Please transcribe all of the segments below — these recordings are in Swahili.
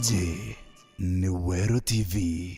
Gigi ni Weru TV.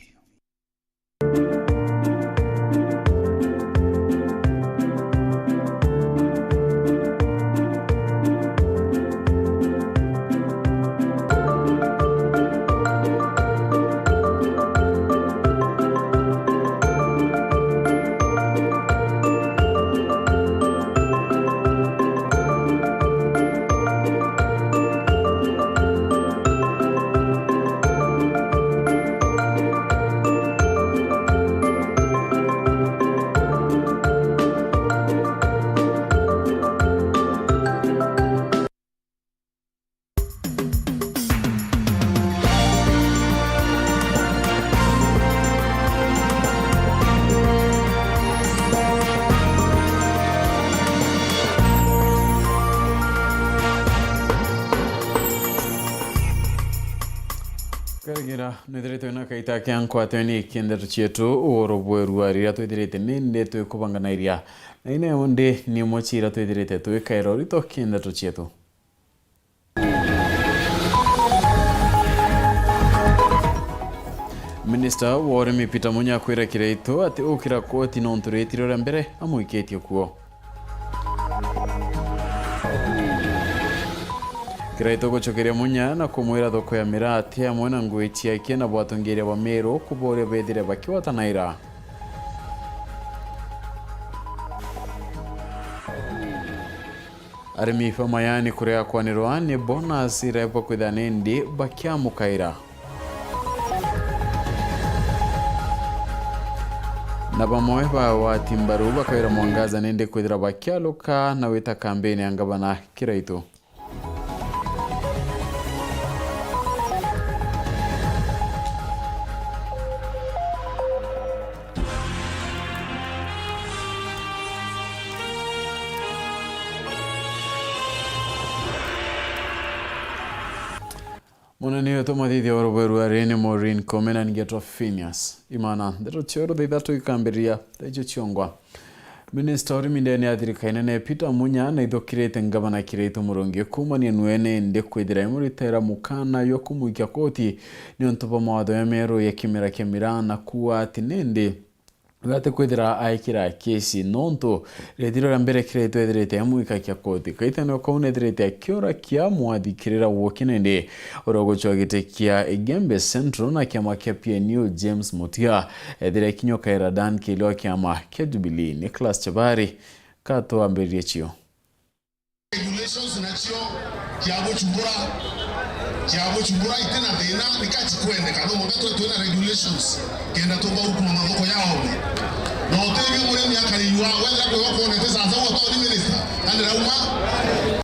Karigira Nteto na kaita kyanko atweni kiendera chetu Weru arira twedirete Nteto kubangana iria na ine onde ni mochira twedirete twikairo rito kiendera chetu. Minister wa Urimi Peter Munya kwira kireito ati ukira koti nonturetiro mbere amuiketie kuo. Kireito gochokeria Munya na kumwira thoko ya mirati hamwe na ngwiti yake na bwatongeria wa Meru kubore bethire bakiwatanaira. Arimi famayani kurea kwanirwa ni bonus irepo kwithanendi bakiamukaira. Na bamwe ba watimbaru bakawira mwangaza nende kwithira bakialuka na wita kampeni ya gavana Kireito. Monani to madidi Weru arene morin komena ngeto PHINEAS IMAANA ndero choro de Ithatu ikamberia tejo chiongwa. Minister Urimi ndene athirikaine ne Peter Munya na ithokirete gavana Kireito murongi kumani nwene nde kwithira imuritera mukana yo kumuikia koti ni ontopa mawatho ya Meru ya kimera kemira na kuwa ati nende Wate kwithira aikira kesi nonto rediro mbere Kireito ethirete amuika kia koti kaitano kaune ethirete akiora kia mwathikirira wokinende orogochwa gitekia Igembe Central na kiama kia PNU James Mutia ethire kinyoka iradan kilio kiama kia Jubilee Nicholas Chabari kato amberie chio regulations nachio kiago chumbura itena thina nikachi kwende kado mugato twina regulations kenda toba huko na thoko yao no tebi muremi akariwa wenda kwa wako ne pesa sawa to minister kandi rauma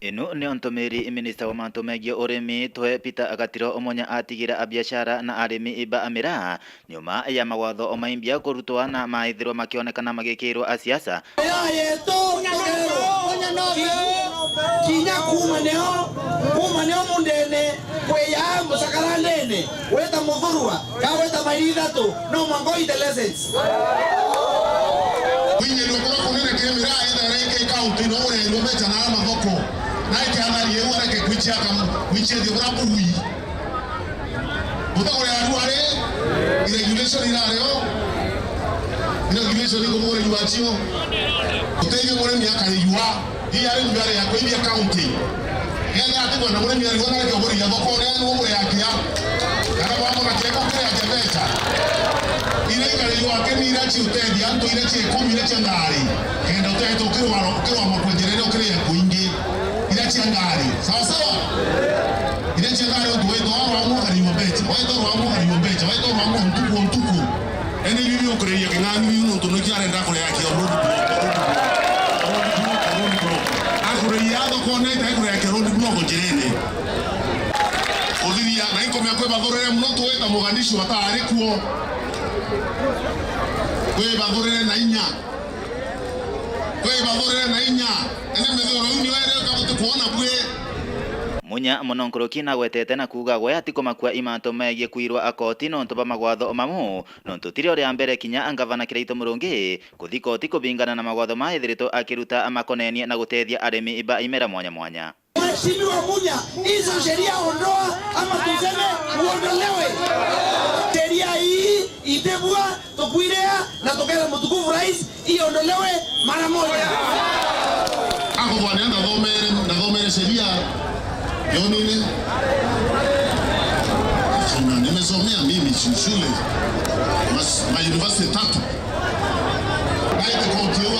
eno ne ontomeri minister wa mantomegi Urimi twe Peter agatiro omonya atigira abiashara na arimi iba amira nyuma ya mawatho omaimbia kurutwa na maithiro makionekana magikirwo asiasa kinya kuma neo mundene kweya musakara ndene weta muthurwa ka weta Ithatu no mango intelligence winye lokora kunene kemira ida reke county no ore lo mecha na mathoko na ikana yewa reke kwichia kam kwichia de bra buyi utagore aruare regulation irareo regulation ngo more yuachio utege more miaka yuwa hiyari mbare ya kwibia county yanga atigwa na more miaka yuwa reke bori ya thoko ne no more yakia kana bamo na keko kile ya jabeta ile kale yuwa kemira chi utedi anto ile chi kumi ile changari kenda uteto kirwa mapwenjerero kile ya kuingi ile changari sawa sawa ile changari ndio wewe ndo wangu aliombecha wewe ndo wangu mtuku ene yuri okre ya kinani yuno ndo no kiare ndako ya kiarudu akuriado kone ndako ya kiarudu mnogo jirene odhiria na inko myakwe bathorere muno tweta muganishi watari kuo kwe bathorere na inya ene methoro uni were kabutu kuona bwe Munya mononkoroki na gwetete na kuga gwe atiko makwa imanto megie kuirwa akoti no ntoba magwatho omamu no ntutire ore ambere kinya angavana Kireito murongi kuthikoti kubingana na magwatho maithirito akiruta amakonenie na gutethia arimi iba imera mwanya Mheshimiwa Munya, hizo sheria ondoa ama tuseme uondolewe. Sheria hii itebwa tukuirea na tokera mtukufu rais iondolewe mara moja. Ako bwana na dhomere sheria yonini. Nimesomea mimi shule ma university Ithatu. Naite koti yao.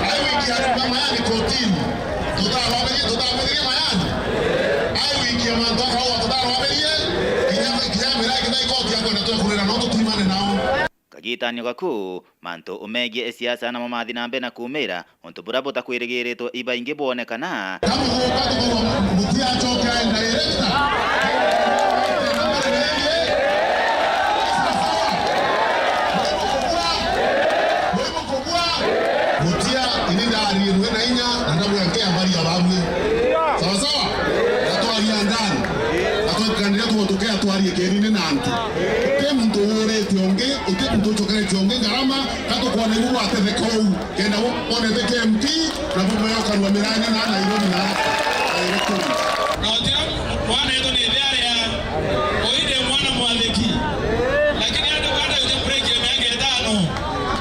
Ai wiki ya mayani kotini. Tutawabiri mayani. Ai wiki ya mandoka huwa tutawabiri. Kinyamira kidai koti yako inatoa kulera noto tuimane nao. Kagitanyo gaku manto umegie siasa na mamathi nambe na kumira onto burabota kwirigiritwo iba ingi bonekana kama ukati kwa mutia choka enda director. Mutia inenda aliwe na inya na ndabu yake habari ya babu. Sawa sawa? Atoalia ndani. Atokandia tutokea tualie kerine na antu. Mtu ore tionge mtu chokere tionge garama kato kwa nuru atetheko kenda one the MP na bomo yo kanwa mirani na Nairobi na director na hotel mwana yetu ni ile ya oide mwana mwaleki lakini hata baada ya break ya miaka 5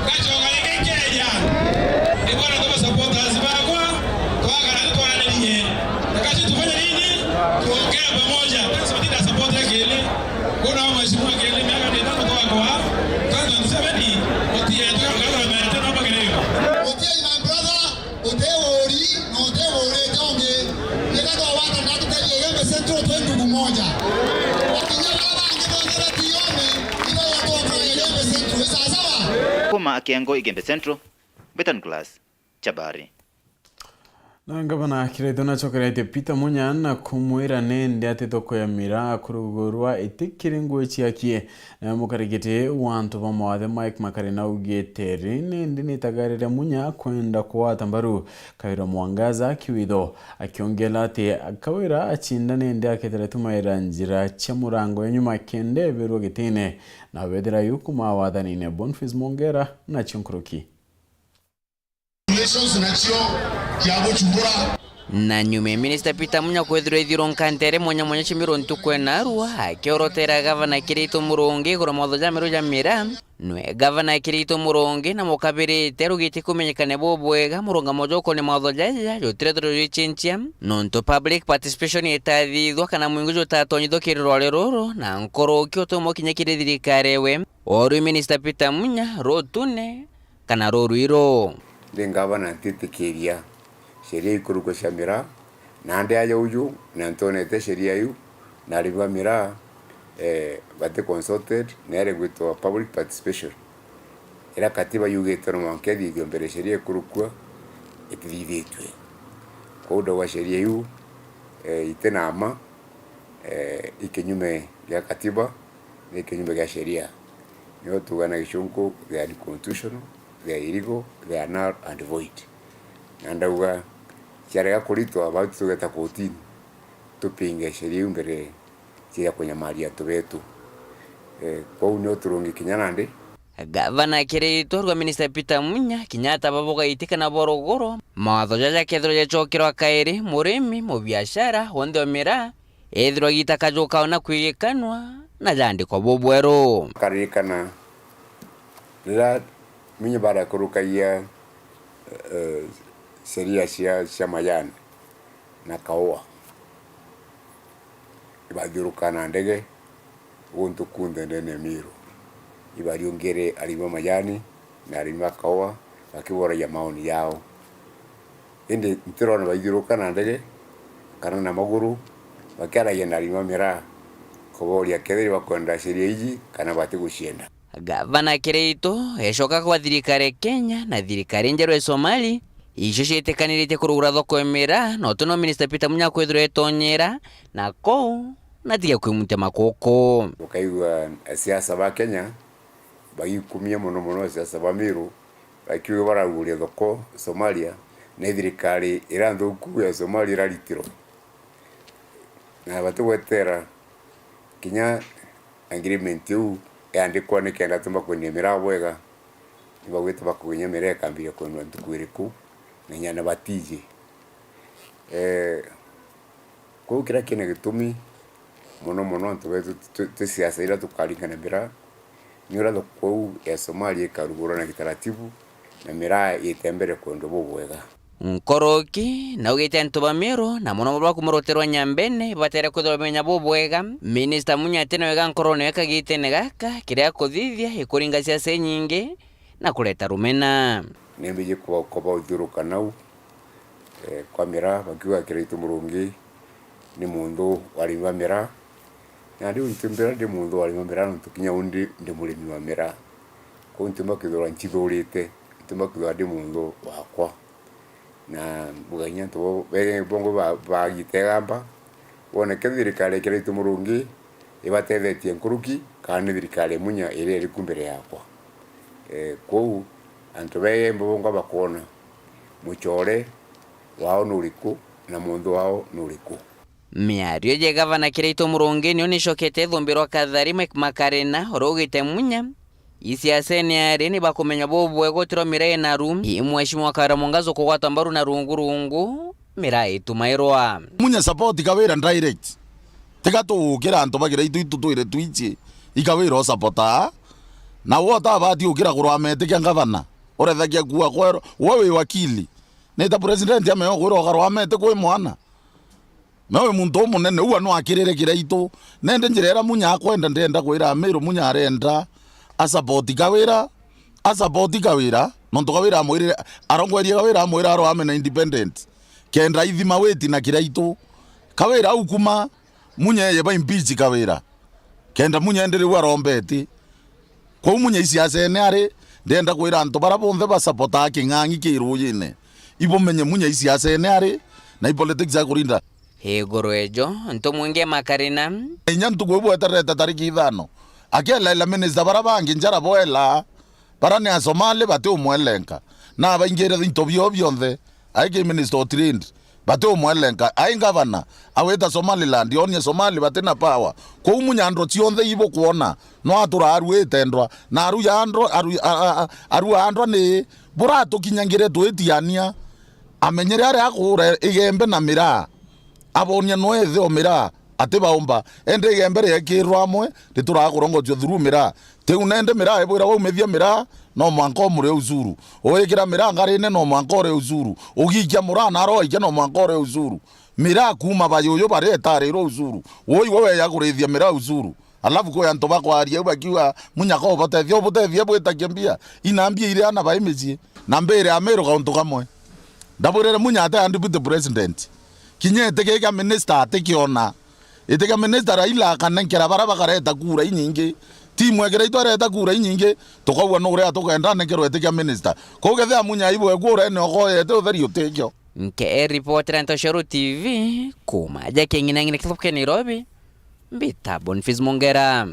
kacho kaleke keja ni bora kama supporters bako kwa kana kwa nini kacho tufanye nini tuongee pamoja sasa ndio support yake ile kuna mheshimiwa kile miaka 5 kwa kwanza niseme otie tu kama mete na magereo otie my brother oteori na oteori tonge nikato watu tatu kwa hiyo central twende ndugu moja wakinyana ngibongera tione ile watu kwa hiyo central sawa kuma akengo igembe central betan class chabari na ngabana kiredo na chokerete Peter Munya na kumwira nende ati toko ya mira kurugurwa itikiringo chiakie na mukarigete wantu bamwathe Mike Makarina URETERI nende nitagarira Munya kwenda kwa tambaru kawira mwangaza kiwido akiongela ati akawira achinda nende aketere tumaira njira chamurango yenyuma kende beru gitine na wedera yukuma wathanine Bonfils Mongera na Chunkuruki na nyume Minister Peter Munya kwethirwa ithiro nkantere mwanya chimiro ntukwe narua akiorotera gavana Kirito Murongi gura motho jamiro jamira nwe gavana Kirito Murongi na mukabirite rugiti kumenyekane bobwega muronga mojoko ni motho jaja jotretro richinchia nonto public participation etathithwa kana mwingu jotatonyitho kiriro rero na nkoro kiotomo kinyekire thirikarewe oru Minister Peter Munya rotune kana roruiro Gavana Nteto sheria ikuruko shamira na ande aja uju na ntonete sheria yu na riba mira bate consulted na ere gwito public participation era katiba yugetero mankedi igyombere sheria ikuruko etiditwe kodo wa sheria yu itenama ikenyume ya katiba na ikenyume ya sheria yo tugana gishonko ya constitutional they are illegal, they are null and void. Nandauga kiarega kuritwa abantu tugeta kotini tupinge sheria mbere cia kunyamaria tubetu kwa unyo turungi kinyanande Gavana Kirito rwa Minister Peter Munya kinyata baboga itika na borogoro mawatho jaja kethro jachokirwa kairi murimi mu biashara wonde omira ethro gitaka joka ona kwigekanwa na jandi kwa bobwero karikana la minye bara kuruka ya sheria cia mayani na kaoa ibadurukana ndege wonto kunde ndene miro ibariongere alima mayani na alima kaoa wakibora ya maoni yao ende ntirona badurukana ndege kana na maguru bakara yenda alima mira koboria kederi bakonda sheria iji kana bati gushienda Gavana Kirito eshoka kwa thirikari Kenya na thirikari njeru Somali icio cietekanirite kurugura thoko emira no tuno Minister Peter Munya kwithirwa etonyera na ko na tiga kwimutia makoko ukaigua siasa ba Kenya bagikumia muno siasa ba Miru bakiuga baraguria thoko Somalia na thirikari iranthuku ya Somalia raritiro na batugwetera kinya agreement yu andikwa ni kenda tumba kwenye mirabu wega ibawete bakwenye mereka mbia kwenye ntukwiriku na nyana batije Kou kira kine gitumi mono antu betu siasa ira tukaringana mira nyura do kou ya Somalia karugura na kitaratibu na mira itembere kondo bobwega nkoroki na ugite antu bamiro na muno bwa kumuroterwa nyambene batere kuthomenya bobwega Minister Munyatene wega nkorone yakagite negaka kiria kuthithia ikuringa siasa nyingi na kuleta rumena nembije kuba uthiruka nau kwa mira bakiwa kiraitu murungi ni mundu wari wa mira na ndi utimbera ndi mundu wari wa mira ntukinya undi ndi murimi wa mira ko ntumba kidora nchithurite ntumba kidora ndi mundu wakwa na buganya to bongo bagitegamba wona kethirikale kiraitu murungi ibatethetie nkuruki kandi thirikale munya iri kumbere yakwa kou antu beye mbongo bakona muchore wao nuriku na mundu wao nuriku miario je gavana Kirito Murungi nio nishokete thumbirwa kathari makarena orogite munya isiasa ni ni bakumenya bobwego tiro mire na room imweshimwa Karamongazo kugwata mbaru na rungurungu mira itumairwa munya support kawira direct tigato kira antu bagira itu twire twichi ikawira supporta na wota bati ukira kurwamete kya gavana orethakia kuwa kwero wewe wakili neta president ya meyo kwiro garwamete kwe mwana mewe muntu munene uwa no akirire Kiraitu nende njirera munya akwenda ndenda kwira amiro munya arenda asapoti kawira nonto kawira amwirire arongweria kawira amwira aro amena independent kenda ithima weti na Kiraitu kawira ukuma munya yeba impeach kawira kenda munya ndiri warombeti kwa munya isiasa ene ari ndenda kwira anto bara bonthe ba supporta kingangi kiruyine ibo menye munya isiasa ene ari na politics ya kurinda iguru ejo nto mwinge makarina nyantu gwe tareta tariki 5 akela la minister bara bangi njara boela bara ne Somalia bate umwelenka na baingere into byonthe aike minister trend bate umwelenka ai governor aweta Somaliland yonye Somali bate na power ko umunya andro tionthe ibo kuona no atura aruetendwa na aru yandro aru andro ni burato kinyangire twetiania amenyere ari akure igembe na mira abonya no ethe omira ate baomba ende igembere yakirwa amwe riturakurongotio through mira te unende mira ebwira wo methia mira no mwanko mure uzuru oekira mira ngarine no mwanko re uzuru ogikia murana aro ike no mwanko re uzuru mira kuma bayoyo bare tare ro uzuru woi wewe yakurithia mira uzuru alafu ko yanto bakwaria bakiwa munyako botethio bwetakiambia inambia ile ana baimizi na mbere amero kaunto kamwe ndaburere munyata and deputy president kinyete kega minister atekiona iteka minister Raila kanankera bara bakareta kura inyingi timu egera itwareta kura inyingi tukauwa no ure atukenda nekero eteka minister ko gethe munya ibo egura ene ogoyete utheri utekyo nke reporter Nteto TV kuma jake ngina kithoke Nairobi mbita Boniface Mongera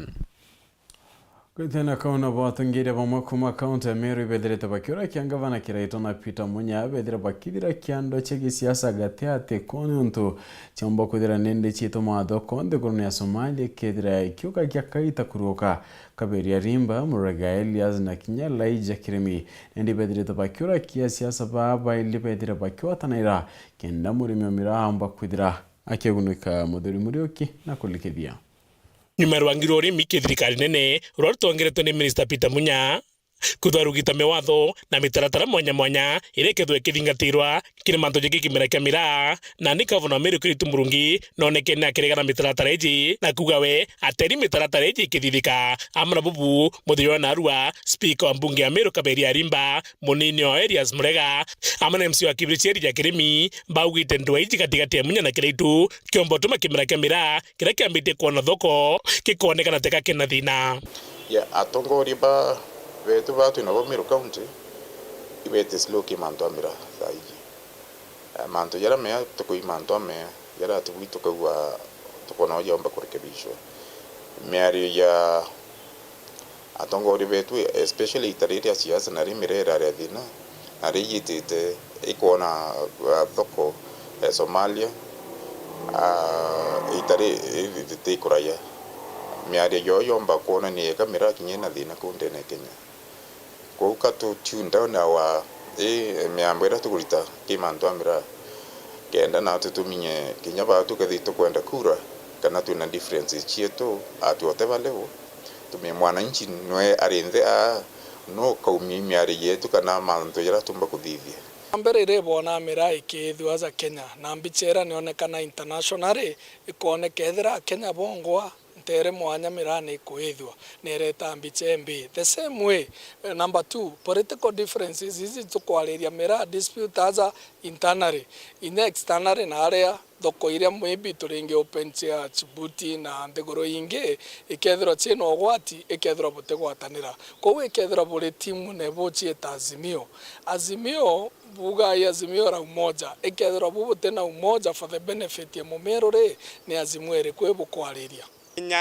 Kwithena kauna batungire bamwe kuma kaunti ya Meru bedrete bakiura kiangavana Kiraitu na Peter Munya bedre bakidira kiando chege siasa gateate konuntu chambo kudira nende chito mado konde kurune ya Somalia kedira kiuka kiakaita kuruka kaberia rimba muraga Elias na kinyala ija kirimi nende bedrete bakiura kia siasa baba ili bedre bakiwa tanaira kenda murimi omira amba kudira akegunuka muduri murioki na kulikithia nyuma ngiro rimi kithirikari nene rortongeretwo ni Minister Peter Munya kutharugita mewatho na mitaratara mwanya irekethwe kithingatirwa kiri manto jiki kimera kia mira na ni gavana Meru Kirito Murungi noneke na kiregana mitaratara iji na kugawe ateri mitaratara iji kithithika amana bubu muthio na arua speaker wa mbunge ya Meru Kaberia Rimba munini wa Elias Murega amana MC wa Kibiricheri ya Kirimi baugite ndwa iji katikati ya Munya na Kiraitu kiombo tuma kimera kia mira kira kiambite kuona thoko kikonekana teka kina thina ya atongori ba vetu vatu ina Meru County ibete sloki manto amira saiji manto yara mea toko manto amea yara tuwi toko wa toko na yomba kurekebishwa meari ya atongori vetu especially itariri ya siasa na rimirera ya dina na rigitite ikona toko Somalia itari itite kuraya meari yo yomba kuona ni kamera kinyena dina kunde na Kenya ko tu tune down wa miambera tukulita kimanto amira kenda na tutuminye kinya ba tukathito kwenda kura kana tuna differences chietu at whatever level tumie mwananchi nwe arinde no kaumimi ari yetu kana manto yara tumba kuthithia mbere ire bona mira ikithwa za Kenya na mbichera nionekana internationally ikonekethera Kenya bongwa ntere mwanya mira ni kuithwa nereta mbichembi the same way. Number 2, political differences hizi tukwariria mira dispute aza internally ine externally na area thoko iria maybe turinge open chia Djibouti na ndigoro ingi ikethira chino gwati ikethira butegwatanira kowe ikethira buri timu ne bochie azimio buga ya azimio ra umoja ikethira bubute na umoja for the benefit ya mumerore ni azimwere kwe bukwariria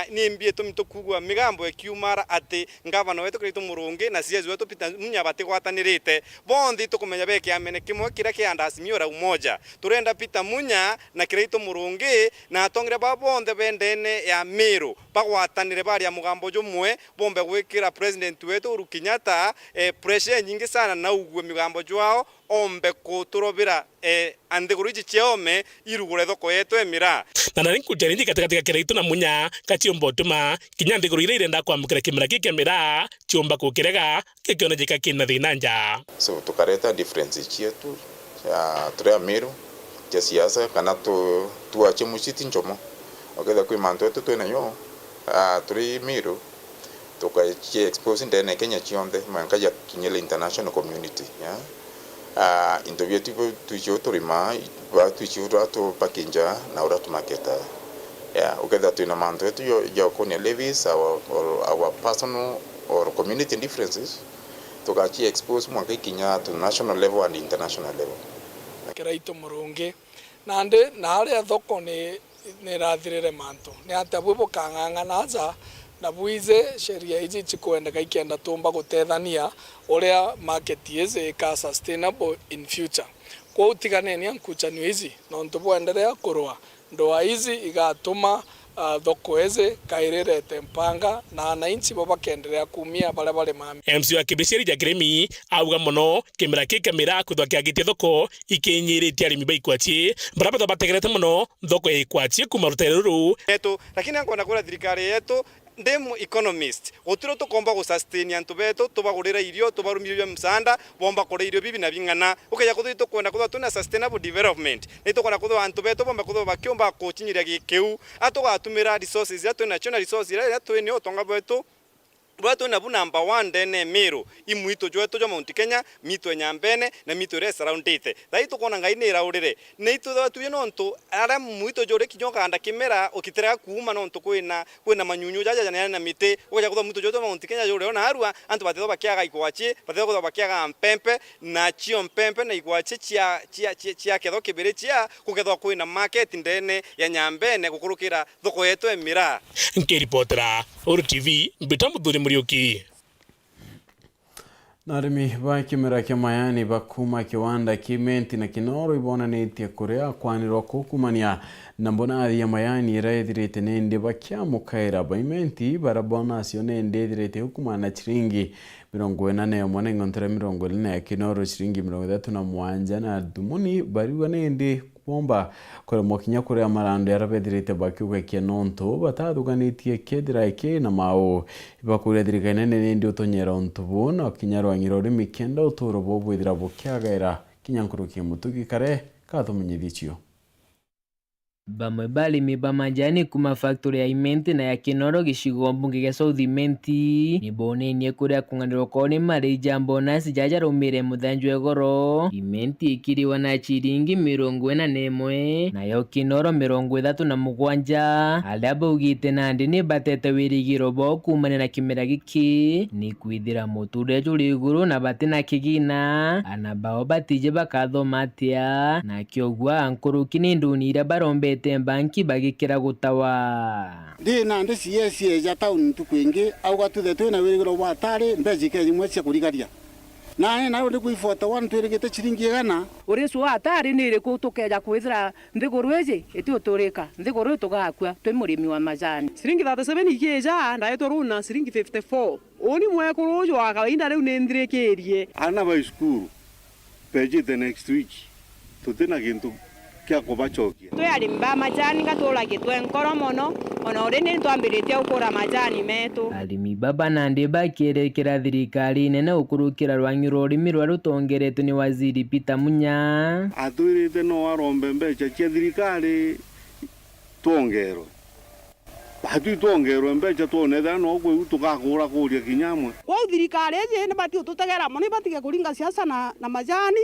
ni mbie tumtukugwa migambo ekiumara ati ngavana wetu kristo murungi na siezi wetu Peter Munya batigwatanirite bondi tukumenya beke amene kimwe kira kianda asimio umoja turenda Peter Munya na kristo murungi na atongire babonde bendene ya Meru bagwatanire bari ya mugambo jumwe bombe gwikira president wetu Uhuru Kenyatta pressure nyingi sana na ugwe migambo jwao ombe kuturobira andiguriji chiome irugure thoko yetu emira na nari kujarinji katika kiraitu na Munya kachiombo tuma kinya ndigurire irenda kwamukira kimera kikemera chiomba kukirega kikiona jika kina thinanja so tukareta differences chietu trea Meru ya siasa kana tuache muchiti njomo okeda kwi manto yetu twena yo turi Meru tukachi expose ndene Kenya chionde mankaja kinyele international community interview tu turima ba tu rato pakinja na ura tumaketa ukeda tu na manto yetu yo kone levies our personal or community differences tukachi expose mwaka kinya to national level and international level kiraito murungi nande nare thoko ni rathirire manto ni atabubo kanganga naza na buize sheria hizi chikwenda kaikenda tumba gutethania uria market yeze ka sustainable in future kwa utigane ni ankuchanio hizi no ntubwenderea kurwa ndoa hizi igatuma thoko eze kairerete mpanga na wananchi baba kendelea kumia bale mami MC wa kibisheri ja Gremi auga mono kimera kikamera kuthwa kiagite thoko ikinyirite arimi baikwachi barabara bategerete mono thoko ikwachi kumaruteruru eto lakini angona kula thirikari yetu ndemu economist otiro tukomba go sustain antu beto tubagurira irio tubarumiria msanda bomba kore irio bibi na bingana ukeja kuthito kwenda kuthwa tuna sustainable development nito kona kuthwa antu beto bomba kuthwa bakiomba kuchinyiria gikeu atugatumira resources ya tuna national resources ya twene otonga beto bwato na number 1 ndene Meru imuito jweto jo Mount Kenya mito nyambene na mito re surroundite thai tukona ngai ni raurire ne itu thatu no ntu ara muito jore kinyoka anda kimera okitera kuuma no ntu kwina manyunyu jaja na mite ukaja kutha muito joto Mount Kenya jore ona arua antu batitho bakiaga ikwachi batitho kutha bakiaga mpempe na chio mpempe na ikwachi chia ketho kibiri chia kukethwa kwina market ndene ya nyambene gukurukira thoko yetu emira nkiripotera Uru TV bitamudhuri muriuki narimi ba kimera kia mayani bakuma kiwanda kimenti na kinoro ibona netia korea kwanirwa kukumania na mbona ya mayani iraithirite nende bakia mukaira baimenti barabona asio nende ithirite hukumana chiringi 40 mwana ngontere 40 ya kinoro chiringi 37 na dumuni bariwa nende bomba kore mokinya kore amarando yarabethirite bakiuga kenonto batathuganitie kedira ike na mao ibakure thirikane nende utonyera ontubu na kinyarwangiro rimi kenda uturo bobwithira bukiagaira kinyankurukie mutugi kare kathumunyidichio bamwe balimi bamajani kuma factory ya imenti na ya kinoro gishigo mbunge gya South Imenti nibonenie kuria kunganiro kone mari jambo nasi jajara umire muthanjwe goro imenti ikiriwa na chiringi 41 na yo kinoro 37 alabo ugite nandi ni batete wirigiro bo kumane na kimera giki ni kwithira muture juri iguru na batina kigina anabao batije bakathomatia na kiogwa ankuruki ni ndunira barombe banki bagikira gutawa ndi na ndi CSA ja town tukwingi auga tuthe twina wirigiro wa tari mbejike imwe cia kurigaria na ndi kuifota wan twirigite chiringi gana urisu wa tari ni riku tukeja kwithira ndiguru iji iti uturika ndiguru tugakua twi murimi wa majani siringi 37 ikija ndaitwa runa siringi 54 oni mwekuru jo akainda riu ni ndirikirie ana ba skuru peje the next week tutina gintu kia kubachokia twe arimi ba majani gatũragĩtwe nkoro mũno ona ũrĩ nĩ twambĩrĩtie gũkũra majani metũ. Arimi baba nandi bakĩrĩkĩra thirikari nene ũkũrũkĩra rwang'ĩ rwa ũrĩmi rwa rũtongeretwo nĩ waziri Peter Munya. atwirite no arombe mbeca cia thirikari tuongerwe batu tuongerwe mbeca tuonetha no gwe tukagũra kũria kinyamwe kwa thirikari ĩje nĩ bati ũtũtegera mũno batige kũringa siasa na majani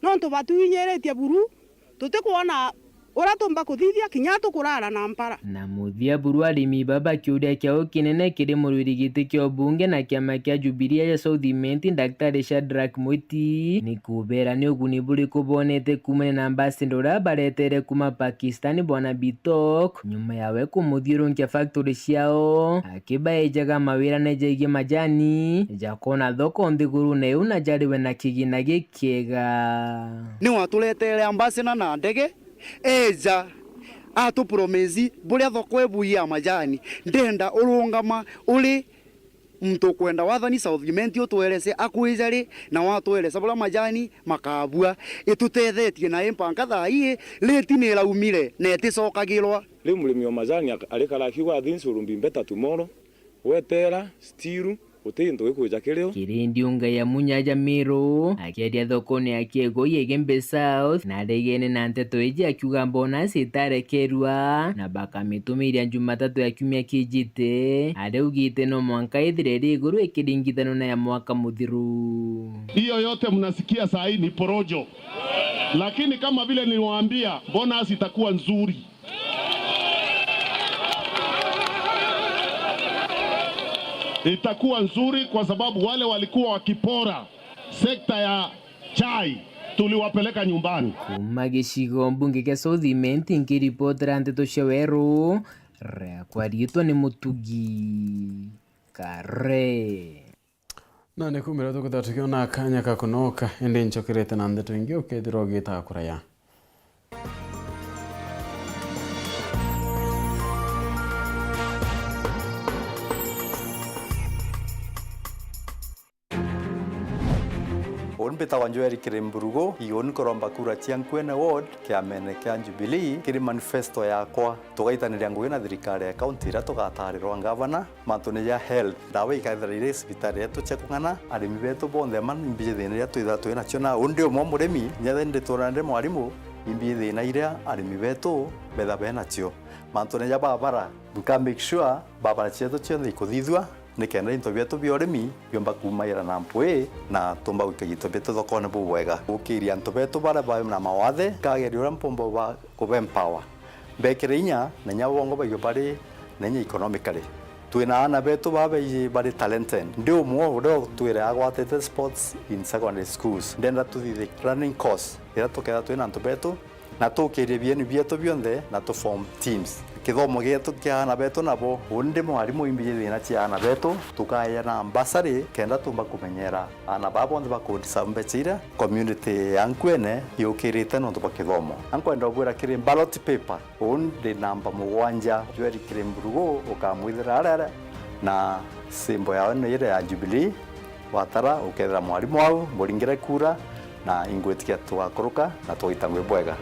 no tũbatuinyĩrĩtie buru tũtĩkuona ora tumba kuthithia kinya tukurara na mpara na muthia buru arimi baba kiuria kiao kinene kiri mũrũri gĩtĩ kĩa ũmbunge na kĩama kĩa Jubilee ya Southiment Daktari Shadrack Mwiti ni kubera ni ũguni burĩkũ bonete kumana na ambassador ũrĩa baretere kuma Pakistan bwana Bitok nyuma yawe kũmũthiũrũrũkia factory ciao akĩbaejaga mawĩra nejegie majani jakona thoko nthiguru na ĩu na jariwe na kĩgina gĩkĩega ni watuletere ambassador na ndege eja atu promesi buria thoko ebuia majani ndenda urungama uri mtu kwenda wathani Southiment utwerese akuijari na watwerese bula majani makabua itutethetie na impanga thai leti ni laumire na etisokagirwa ri murimi wa majani alikala kiwa thinsu rumbi mbeta tomorrow wetera stiru utindu gikuja kirio kirindi unga ya Munya Jamiro akiaria thokoni akiego Yegembe South na regene na Nteto iji akiuga mbona sitarekerwa na bakamitumĩria Jumatatu ya kiumia kijite areugite no mwanka ithireri iguru ikiringithano na ya mwaka muthiru. Hiyo yote mnasikia saa hii ni porojo, lakini kama vile niliwaambia bonus itakuwa nzuri. Itakuwa nzuri kwa sababu wale walikuwa wakipora sekta ya chai tuliwapeleka nyumbani. Kuma gĩcigo mbunge kĩa Southiment nkiripotera Nteto cia Weru rekwaritwo nĩ Mũtugi Kare na nĩ kumĩra tũkũtatukiona kanya kakunoka indi nchokerete na Nteto ingi ukethirwo gĩtaga kuraya. Onbeta wanjoeri kiremburugo ion koromba kura chiankwene ward kiamene kia Jubilee kiri manifesto yakwa tugaitanĩria ngugi na thirikari ya county ira tugatarirwa gavana mantune ya health dawa ikaithirire cibitari yetu chekung'ana arimi betu bonthe mbije thina iria twitha nacio na undi umwe murimi nyethende tũrande mwarimu imbie thina iria arimi betu betha benacio mantune ya barabara nka make sure barabara cietu ciothe ikuthithua nikenda into bietu bia urimi biomba kumaira na mpwe na tumba gukagito betu thokone bubwega ukiria nto betu bara ba na mawathe kageria ura mpombo ba kubempower bekire inya na nyabongo ba bari nenya economically twina ana betu bari talented ndio mwo ndo twira agwatete sports in secondary schools ndenda tuthithe running course ira tukeda twina nto betu na tukiria bienu bietu bionthe na tu form teams kithomo gitu kia ana betu nabo undi mwarimu imbije thina cia ana betu tukaya na ambassador kenda tumba kumenyera ana babo ndo bakudisambechira community yankwene yukirite no tumba kithomo ankwenda obwira kiri ballot paper undi namba mugwanja jweri kiri mburugo ukamwithira arara na simbo yao no ire ya Jubilee watara ukethira mwarimu wao muringire kura na ingwetikia tugakuruka na tuitangwe bwega.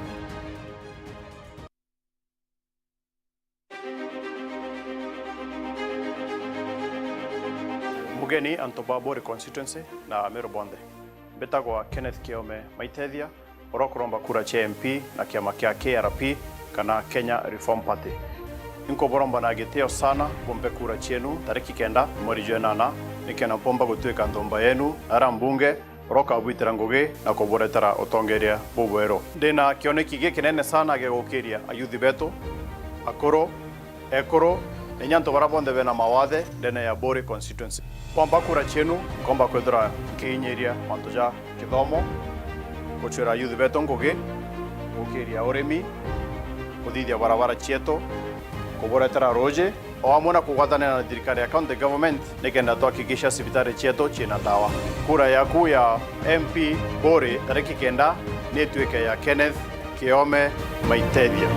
Mugeni Antobabore constituency na Meru Bonde betagwa Kenneth Kiome maitethia orokoromba kura cha MP na kiama kia KRP kana Kenya Reform Party inko boromba na giteo sana bombe kura chenu tariki kenda mweri jana nikena pomba gutwika ndomba yenu ara mbunge roka bwitira ngugi na kuboretera utongeria bubwero ndina kioneki gikinene sana gegukiria ayuthi betu akoro ekoro enyanto barabonde bena mawathe ndene ya Bore constituency kwamba kura chenu komba kwethira kinyeria mantoja kithomo kuchira ayuthi betu ngugi gukiria urimi kuthithia barabara chieto kuboretera roje o amona kugwatana na thirikari ya county government nikenda tuhakikisha sibitari chieto china dawa. Kura yaku ya MP Bore tariki kenda netweke ya Kenneth Kiome maitethia.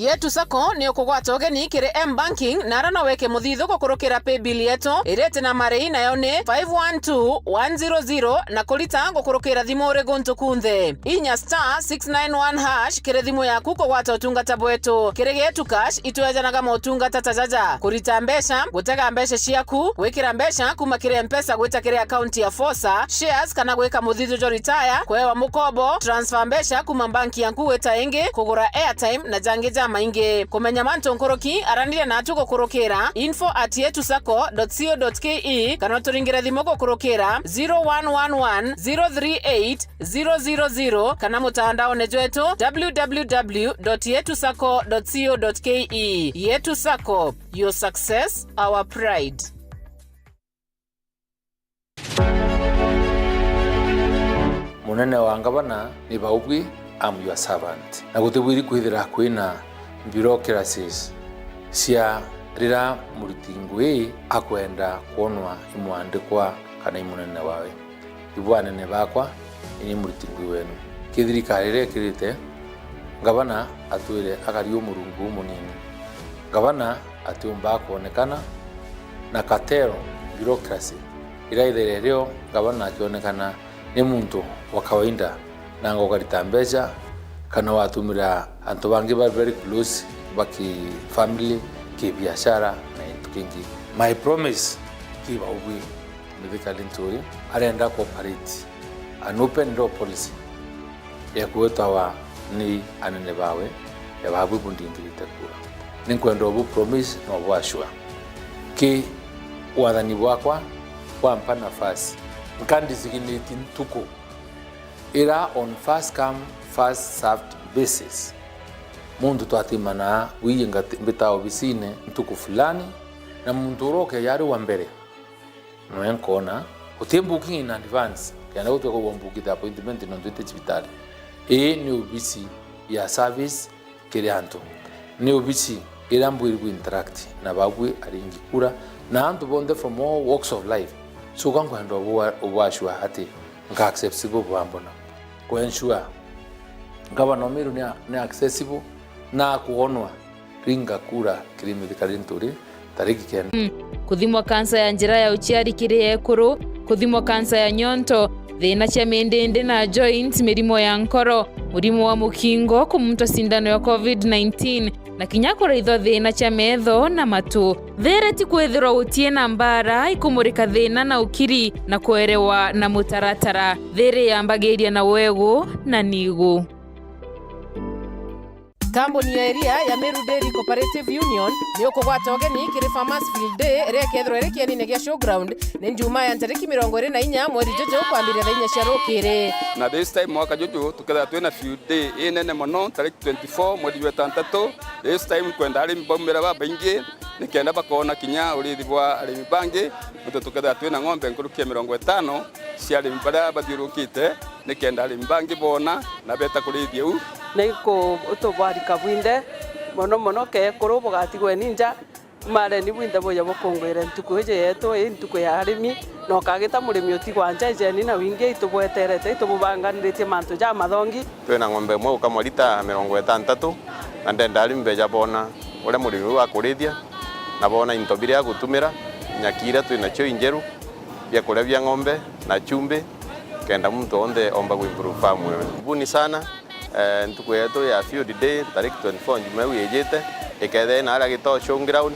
Yetu Sacco ni ukugwata ugeni kiri M-Banking na arano weke muthithu gukurukira paybill yetu irete na marei nayo ni 512100 na kulita gukurukira thimu uri guntu kunthe inya *691# kiri thimu yaku kugwata utungata bwetu kiri Yetu Cash itwejanaga motungata tajaja kurita mbesha gutega mbesha ciaku gwikira mbesha kuma kiri M-Pesa gwita kiri account ya Fosa shares kana gwika muthithu jo retire kwewa mukobo transfer mbesha kuma banki yanku weta ingi kugura airtime na jangi maingi kumenya manto nkoroki aranire natu gukurukira info@yetusacco.co.ke kana turingira thimo gukurukira 0111038000 kana mutandao nejetu www.yetusacco.co.ke. Yetu Sacco, your success, our pride. Munene wa ngabana ni baubwi, I'm your servant. Na gutibwiri kwithira kwina bureaucracies cia rira muritingwe akwenda kuonwa imwandikwa kana imunene wawe ibwanene bakwa ini muritingwe wenu kithirikari rekirite ngabana atwire akario murungu munini ngabana atiumba kuonekana na katero bureaucracy iraitherereo ngabana akionekana ni muntu wa kawaida na ngogarita mbeca kana watumira antu bangi ba very close baki family ki biashara na intukingi. My promise kiba ubi medical intori arenda cooperate an open door policy ya kuetawa ni anene bawe ya babu bundingirite kura ninkwenda obu promise no bwashwa ki wathani bwakwa kwampa nafasi nkandisiginiti ntuko ira on first come first served basis. Mundu twatimana wiyinga mbita obisine ntuku fulani na mundu uroke yari wa mbere mwenkona utembuki in advance yana utwe ko bombukita appointment no ndwete hospitali ni obisi ya service kirianto ni obisi irambwiri ku interact na babwe aringi kura na antu bonde from all walks of life so kwangwanda obwashwa hati nka accessible bwambona ko ensure ngabana omiru ni accessible na kuonwa ringa kura kirimithikari nturi tariki kenda kuthimwa kansa ya njira ya uciari kiri ekuru kuthimwa kansa ya nyonto thina cia mendende na joints mirimo ya nkoro murimo wa mukingo kumunto sindano ya COVID-19 na kinya kuraitho thina cia metho na matu thereti kwethirwo utie na mbara ikumurika thina na ukiri na kuerewa na mutaratara there yambagiria na wegu na nigu. Kambuni ya area ya Meru Dairy Cooperative Union ni ukugwata ugeni kiri Farmers Field Day rekethro erekiani gia showground ni njuma ya tariki 24 mweri jojo kwambiria thainya cia rukiri na this time mwaka jojo tuketha twina field day inene mono tariki 24 mweri wa Nteto. This time kwenda arimi baumira baingi nikenda bakona kinya urithi bwa arimi bangi muto tuketha twina ng'ombe nkurukia 50 cia arimi bara bathiurukite nikenda arimi bangi bona na beta kurithia u niko utobwarika bwinde mono ke kurubo gatigwe ninja mare ni bwinde boya bokongwere ntuko eje yeto ntuko ya arimi no kagita murimi otigwa njaje ni na winge itobweterete itobubanganirite manto ja mathongi twena ng'ombe mwe kama lita 60 na ndenda arimi beja bona ule murimi wa kurithia na bona intobire ya gutumira nyakira twina cio injeru bya kulevya ng'ombe na chumbe kenda mtu onde omba kuimprove farm wewe buni sana ntuko yetu ya field day tariki 24 njuma wiyejete ikethe na ara gito showground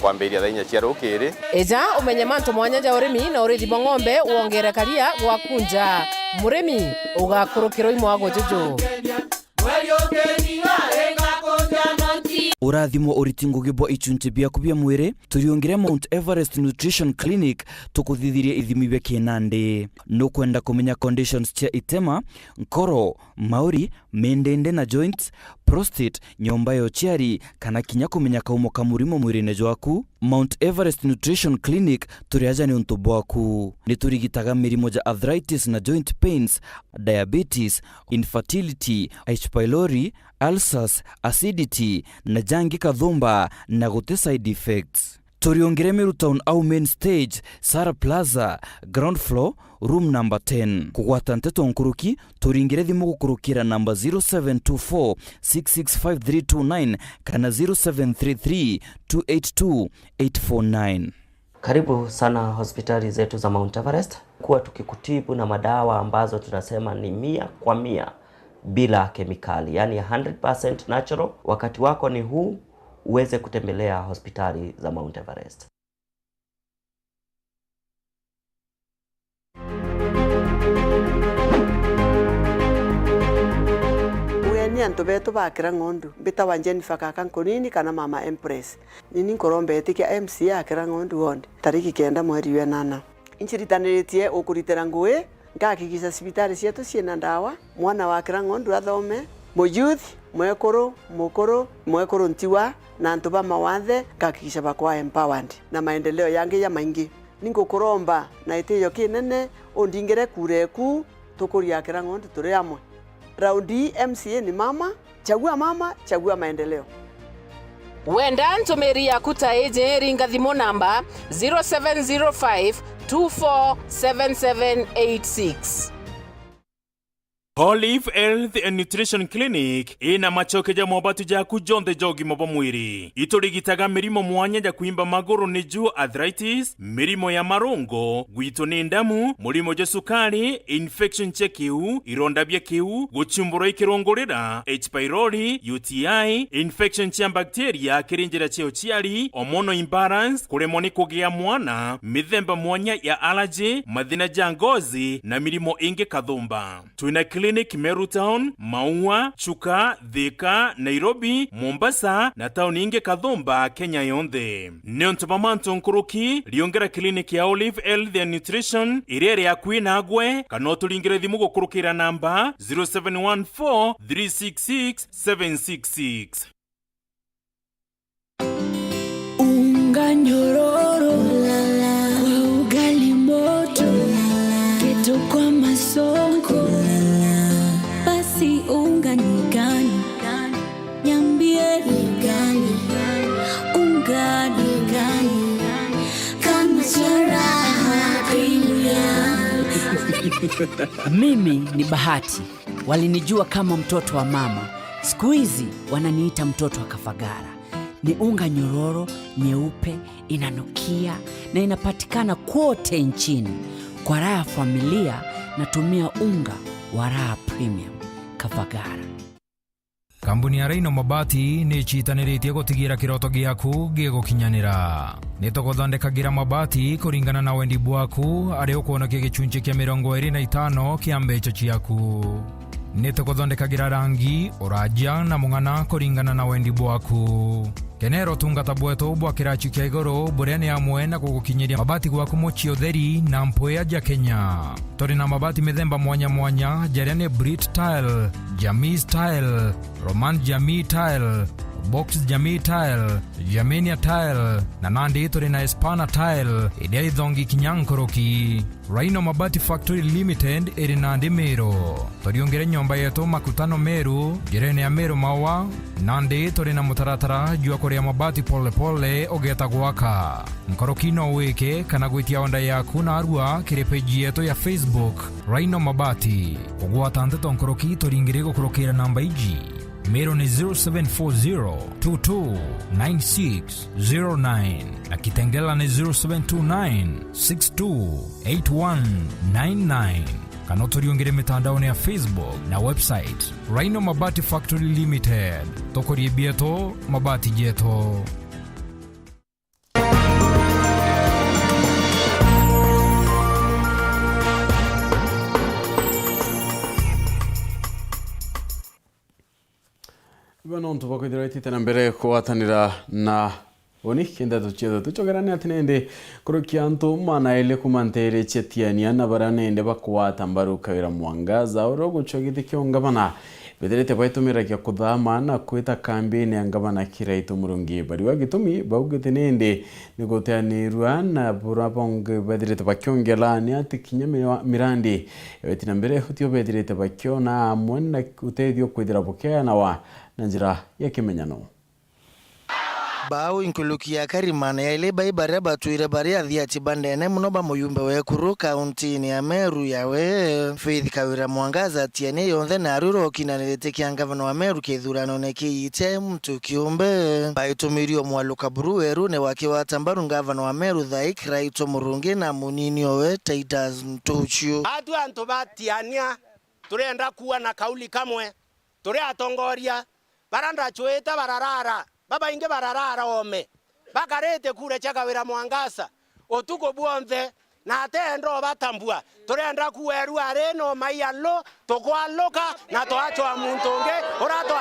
kwambiria thainya cia rukiri eja umenye manto mwanya ja urimi na urithi bwa ng'ombe wongerekaria gwa kunja murimi ugakurukirwo imwago jojo urathimo uritingo gibo ichunche bia kubia mwire turiongire Mount Everest Nutrition Clinic tukuthithiria ithimi bya kinande no kwenda kumenya conditions cia itema nkoro mauri mendende na joints prostate nyomba yo chiari kana kinya kumenya kaumo kamurimo mwirine jwaku Mount Everest Nutrition Clinic turiaja ni untu bwaku ni turigitaga mirimo ja arthritis na joint pains diabetes infertility H pylori ulcers acidity na jangi kathumba na gute side effects Toriongere Meru Town au main stage, Sara Plaza, ground floor, room number 10. Kugwata Nteto Nkuruki, turingire thimu gukurukira number 0724 665329 kana 0733 282 849. Karibu sana hospitali zetu za Mount Everest, kuwa tukikutibu na madawa ambazo tunasema ni 100% bila kemikali, yani 100% natural. Wakati wako ni huu, uweze kutembelea hospitali za Mount Everest. Ni anto beto bakira ngondu bita wanjeni fakaka nkonini kana mama Empress nini nkorombe etike MC akira ngondu wonde tariki 9 mweri wa 8 inchiritaniritie ukuritera ngui ngakikisa sibitari cietu ciena ndawa mwana wakira ngondu athome mo youth mwekoro mwekoro ntiwa na antu ba mawathe ngakikisa bakwa empowered na maendeleo yange ya maingi ningukuromba na itiyo kinene ondingire kureku tukuria akira ngondu turi amwe. Raundi MCA ni mama, chagua maendeleo. Wenda ntomeri ya kuta eje ringa thimo namba 0705 247786. Olive Health and Nutrition Clinic ina machoke ja mobatu ja kujonde jogi mobo mwiri. Iturigitaga mirimo mwanya ja kuimba maguru ni juu arthritis, mirimo ya marongo, gwito ni ndamu, murimo ja sukari, infection che kiu, ironda bya kiu, guchumburo ikirongorera, H. pylori, UTI, infection cha bacteria kirinjira cheo chiari, hormonal imbalance, kuremoni kugea mwana, mithemba mwanya ya allergy, mathina ja ngozi na mirimo inge kathumba. Tuina clinic Meru Town, Maua, Chuka, Thika, Nairobi, Mombasa na town inge Kathumba, Kenya yonthe. Neontomamanto Nkuruki liongera clinic ya Olive Health and Nutrition irere ya Queen Agwe kanotulingire thimu gukurukira namba 0714 366 766. Unga nyororo kwa ugali moto keto kwa masongo basi unga ni gani niambie ni gani unga ni gani kama charaha Mimi ni Bahati, walinijua kama mtoto wa mama, siku hizi wananiita mtoto wa Kafagara. Ni unga nyororo, nyeupe, inanukia na inapatikana kote nchini. Kwa raha ya familia natumia unga wa Raha Premium Kafagara. Kambuni ya Reino Mabati ni chitaniritie gutigira kiroto giaku gigukinyanira. Nituguthondekagira mabati kuringana na wendi bwaku ari ukuonokia gichunjĩ kia 25 kia mbeca ciaku. Nituguthondekagira rangi, uraja na mung'ana kuringana na wendi bwaku. Kenero tungata bwetu bwa kirachi kia iguru buria ni amwe na gugukinyiria mabati gwaku mochi utheri na mpoya ja Kenya. Turi na mabati mithemba mwanya mwanya jaria ni Brit Tile, Jamii Tile, Roman Jamii Tile, Box Jamii Tile, Jamenia Tile na nandi turi na Espana Tile iria ithongi kinyankoroki. Rhino Mabati Factory Limited iri nandi Meru. Turiongere nyomba yetu makutano Meru, jirene ya Meru Mawa, nandi turi na mutaratara jua kuria mabati pole pole ogeta gwaka. Nkoroki no wike kana gwitia onda yaku na arua kiri page yetu ya Facebook Rhino Mabati. Kugwata Nteto Nkoroki turingire gukurukira namba iji. Meru ni 0740229609 na Kitengela ni 0729628199. Kanotoriongere mitandao ya Facebook na website Rhino Mabati Factory Limited. Tokorie bieto mabati jeto. Ibano ntuba kwithira ititana mbere kuwatanira na oni kenda tuchiedo tuchogerane atinende kurukia antu mana ile kumantere chetiania na barane ende bakwata mbaru kawira mwangaza orogo chogite kiongabana bedelete baitumira kya kudhama na kwita kampeni angabana kiraitu murungi bari wagitumi baugite nende nigoteani ruana burabonge bedelete bakyongela ni atikinya mirandi etina mbere hutio bedelete bakyona amwana utedio kwidira bokea na wa na njira ya kimenyano. Bao inkulukia karimana ya ile baibare batuire bari athiati bandene muno ba muyumbe wekuru kauntini ya Meru yawe Faith Kawira Mwangaza tiene yonthe na aruro kinanirite kia ngavana wa Meru kithurano nekiite mtu kiumbe baitumirio mwaluka Weru ne wakiwa tambaru ngavana wa Meru Thaa Kraito Murungi na munini owe Titus Ntochio. Atu antu batiania turenda kuwa na kauli kamwe turi atongoria baranda chweta bararara baba inge bararara ome bakarete kure cha Kawira Mwangaza otuko buonze na atendo batambua turenda kuweru areno mayalo tokwaloka na toacho amuntonge orato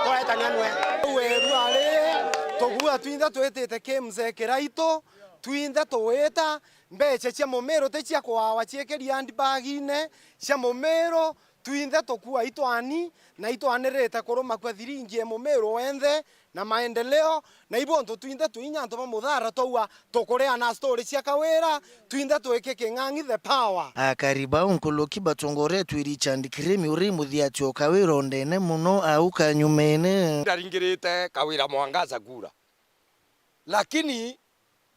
toetania nwe weru are togua twinda twetete kemze Kiraito twinda toeta mbeche cia momero te cia kwawa ciekeria handbagine cia momero twinda tokua itwani na itwanerete kuruma kwa thiringi momero wenthe na maendeleo na ibonto twinda twinyanto ba muthara toua tokorea na story cia Kawira twinda tweke king'ang'i the power akariba unkuluki batongore twiri chandikremi uri muthiati o Kawira ndene muno au kanyumene ndaringirite Kawira Mwangaza kura lakini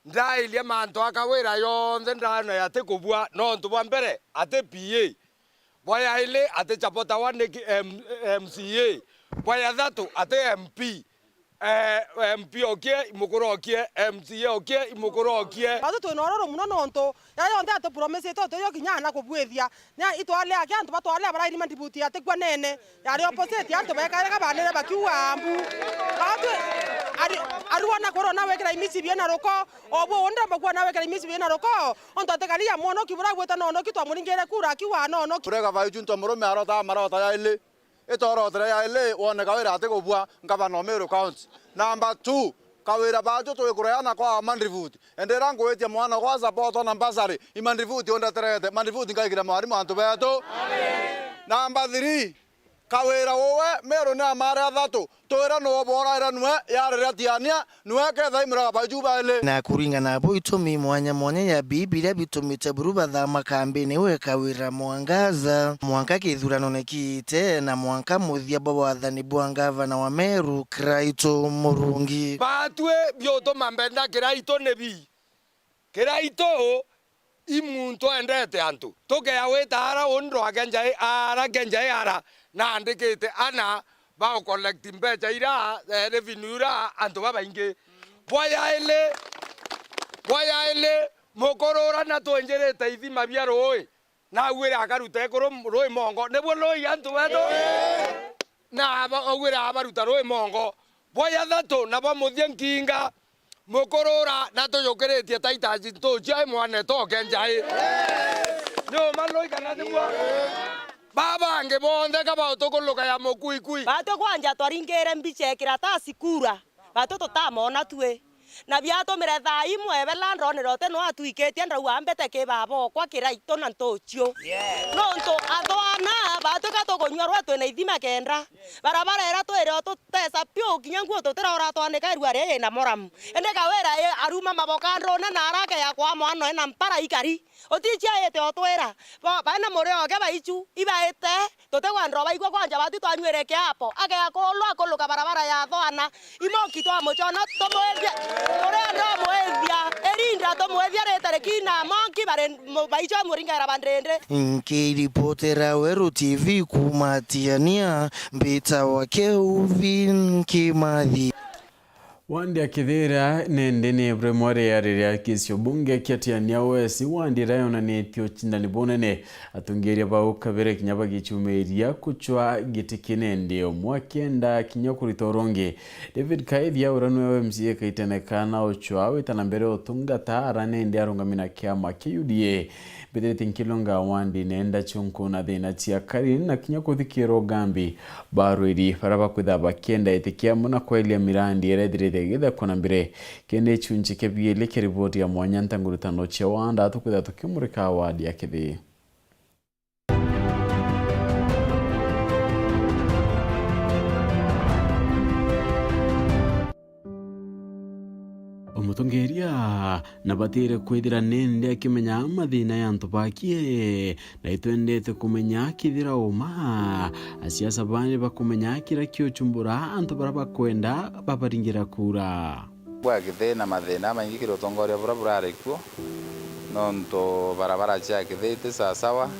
ndailia manto akawira yonthe ndana yate kubua no ntubwa mbere ate PA boya ile ate chapota wane MCA boya Ithatu ate MP MP okie imukorokie MCA okie imukorokie bado tunororo muno nonto yayo nda to promise to yo kinyana kubwethia na itwale akantu batwale abarairi mandibuti ate kwa nene yari opposite yanto bakareka banere bakiwa ambu bado aruona corona wekera imisi biena roko obo onda bakwa na wekera imisi biena roko onto tekalia mono kibura gweta nono kitwamuringere kura kiwa nono turega vai junto murume arota marota ya ile itorotere ya ile wone Kawira ate kubua ngavana Meru County. Number 2 Kawira bajo tuikureana kwa mandrivuti endera ngwetia mwana kwa support na basari imandrivuti onda terete mandrivuti ngaigira mwarimu antu beto number 3 Kawira wowe Meru na mara Ithatu toera no bora ira nwe yarira tiania nwe ketha imira baju bale na kuringana abo itumi mwanya ya Biblia bitumite buruba tha makambini we Kawira Mwangaza mwanka kithurano nekiite na mwanka muthia baba wathani bwa ngavana wa Meru Kraito Murungi batwe byoto mambenda Kiraito nebi Kiraito imuntu endete antu toke aweta ara onro agenjai ara na andikite ana ba collect mbecha ira revenue ra antu baba inge boya ile mokorora na twenjerete ithima bia roi na gwira akarute koro roi mongo nebo roi antu wedo na gwira abaruta roi mongo boya Ithatu na ba muthia nkinga mokorora na toyokeretie taitaji tochai mwane toke njai no maloi kana nibwa baba ange bonde kaba tokoloka ya mokuikui bato kwanja twaringere mbiche kiratasi kura bato totamona tue na biato mere Thaa imwe belando ne rote no atuiketie ndau ambete ke babo kwa Kiraito na Ntochio no nto athwana bato katokonywa rwatwe na ithima kenda barabara era twere tutesa pio kinyangu tutera ora twaneka ruare na moram ende Kawira aruma mabokando na arake ya kwa mwana na mpara ikari otichia yete otwera bana more oge baichu ibaete totegwa ndroba igwa kwanja batu twanywereke hapo age akolwa akoluka barabara ya thwana imoki twamochona tomoethia ore ndo moethia erinda tomoethia retere kina monki bare baicho muringera bandende nkiripotera Weru TV kumatiania mbita wake Uvin Kimathi Wandi akithira nende ne bremore ya kisio bunge kiatiania wesi wandi rayona ne tio chindani bonene atungeria ba ukabere kinyaba gichumeria kuchwa gitikinende omwakenda kinyokuritoronge David Kaithia uranwe MCA kaitenekana ochwa wetanambere otunga Thaa nende arungamina kiama KUDA bedete nkilonga wandi nenda chunku na thina tia kari na kinyokuthikiro gambi barwiri baraba kuthaba kenda itikia muna kwelia mirandi eredire githa kona mbere kende chunchi kebiele keriboti ya mwanya ntangurutano chia wanda atukutha tukimurika awadi ya kithi omutongeria na batire kwithira nende akimenya mathina ya ntubakie na itwendete kumenya kithira uma asiasa bani bakumenya kira kio chumbura antu baraba kwenda babaringira kura bwa githina mathina maingi kirotongoria bura rikuo nonto barabara cia githite sawa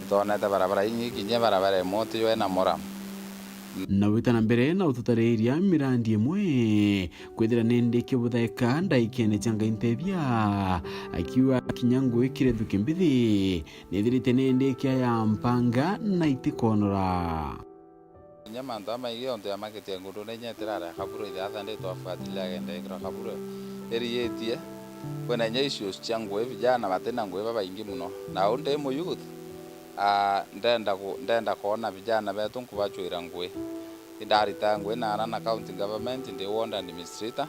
tonete barabara ingi kinye barabara moto yo na mora na witana mbere na ututariria mirandi imwe kwithira nende kibuthaika ndaikene changa intethia akiwa kinyangu ikire thukimbithi nithirite nende kia ya mpanga na itikonora nyama ndama iyo ndo ya market ya ngundo nenyeterara kaburo ithatha ndi twafuatilia gende ikira kaburo erietie kwena nyeisho changwe vijana batena ngwe baba ingi muno na unde mu youth ndenda kuona vijana betu nkubachwira ngwe indarita ngwe na county government ndi ward administrator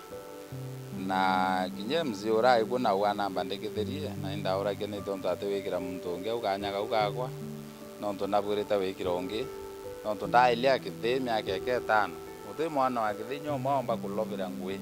na kinye mziora iko na wana mbandeketherie na indaura kene tonto atewekira muntu unge ukanyaga ukagwa nonto nabwirita wekira unge nonto ndailia kithemi akeke tano uthi mwana wa kithinyo maomba kulovera ngwe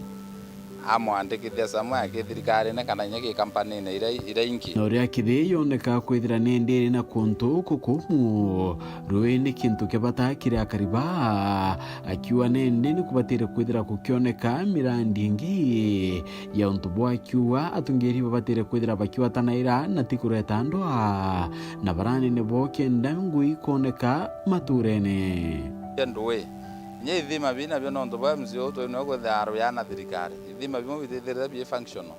amwandikithia samwe akithirikari na kana nyeki kampani na ira ingi na uria kithi yoneka kwithira nende na kuntu kukumu ruini kintu kibata kiria kariba akiwa nende ni kubatire kwithira kukioneka mirandi ingi ya untu bwa kiwa atungeri babatire kwithira bakiwa tanaira na tikureta ndoa na barani ne bokenda ngui koneka maturene ndwe nye ithima bina byo nonto bwa mzio to no go tharo yana thirikari ithima bimo bitethera bi functional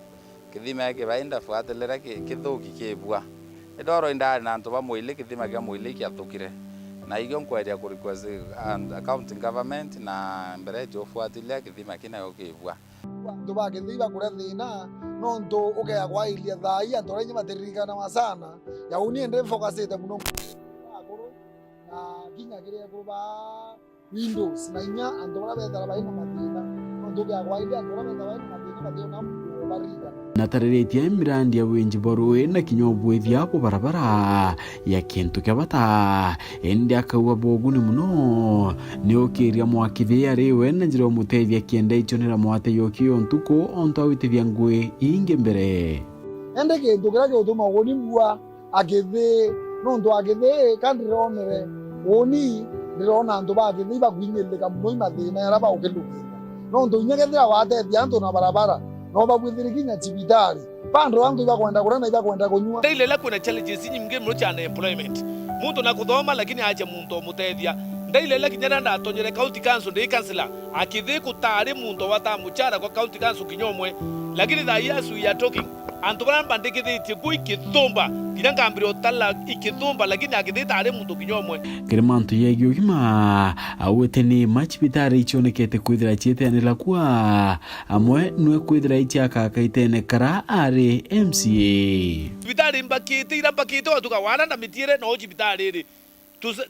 kithima yake bainda fuatelera kithuki kibwa edoro indari na nto ba mwile kithima kya mwile kya thukire na igyo nkweria kurikwazi accounting government na mbere to fuatilia kithima kina yo kibwa ndo ba kithiba kure thina nonto ukaya kwa ilia thai anto renye matirikana masana ya uni ende focusite muno na kinya kire kuba Windows na inya andora betara baina matina ndoge agwaide andora betara baina matina badiona barida na tareretia mirandi ya wenji borwe na kinyobwethia hapo barabara ya kintu kyabata ende akawa boguni muno ni okiria mwakithia riwe na njira mutethia kienda ichonera mwate yokio ntuko onto awitithia ngwe inge mbere ende kintu kira gutuma woni bua agethe nondo agethe kandironere woni ndirona antu bagithiba kwinyeleka muno mathina ara baukilukira no ndo inyegethira watethia antu na barabara no bagwithirikinya cibitari pando antu ibakwenda kurana ibakwenda kunyua ndailela kuna challenges nyingi muno cha employment muntu na kuthoma lakini aje muntu mutethia ndailela kinyana ndatonyere county council ndi councilor akithi kutari muntu watamuchara kwa county council kinyomwe lakini tha yesu ya talking antu bana bandikithitie ku ikithumba kinya ngambire otala ikithumba lakini akithita ari muntu kinyomwe kirimantu yegi ugima awete ni machibitari ichonekete kwithira chieteanira kwa amwe nwe kwithira ichaka kaitene kara ari MCA bitari mbakite irambakite watuka wana na mitire no chibitari ri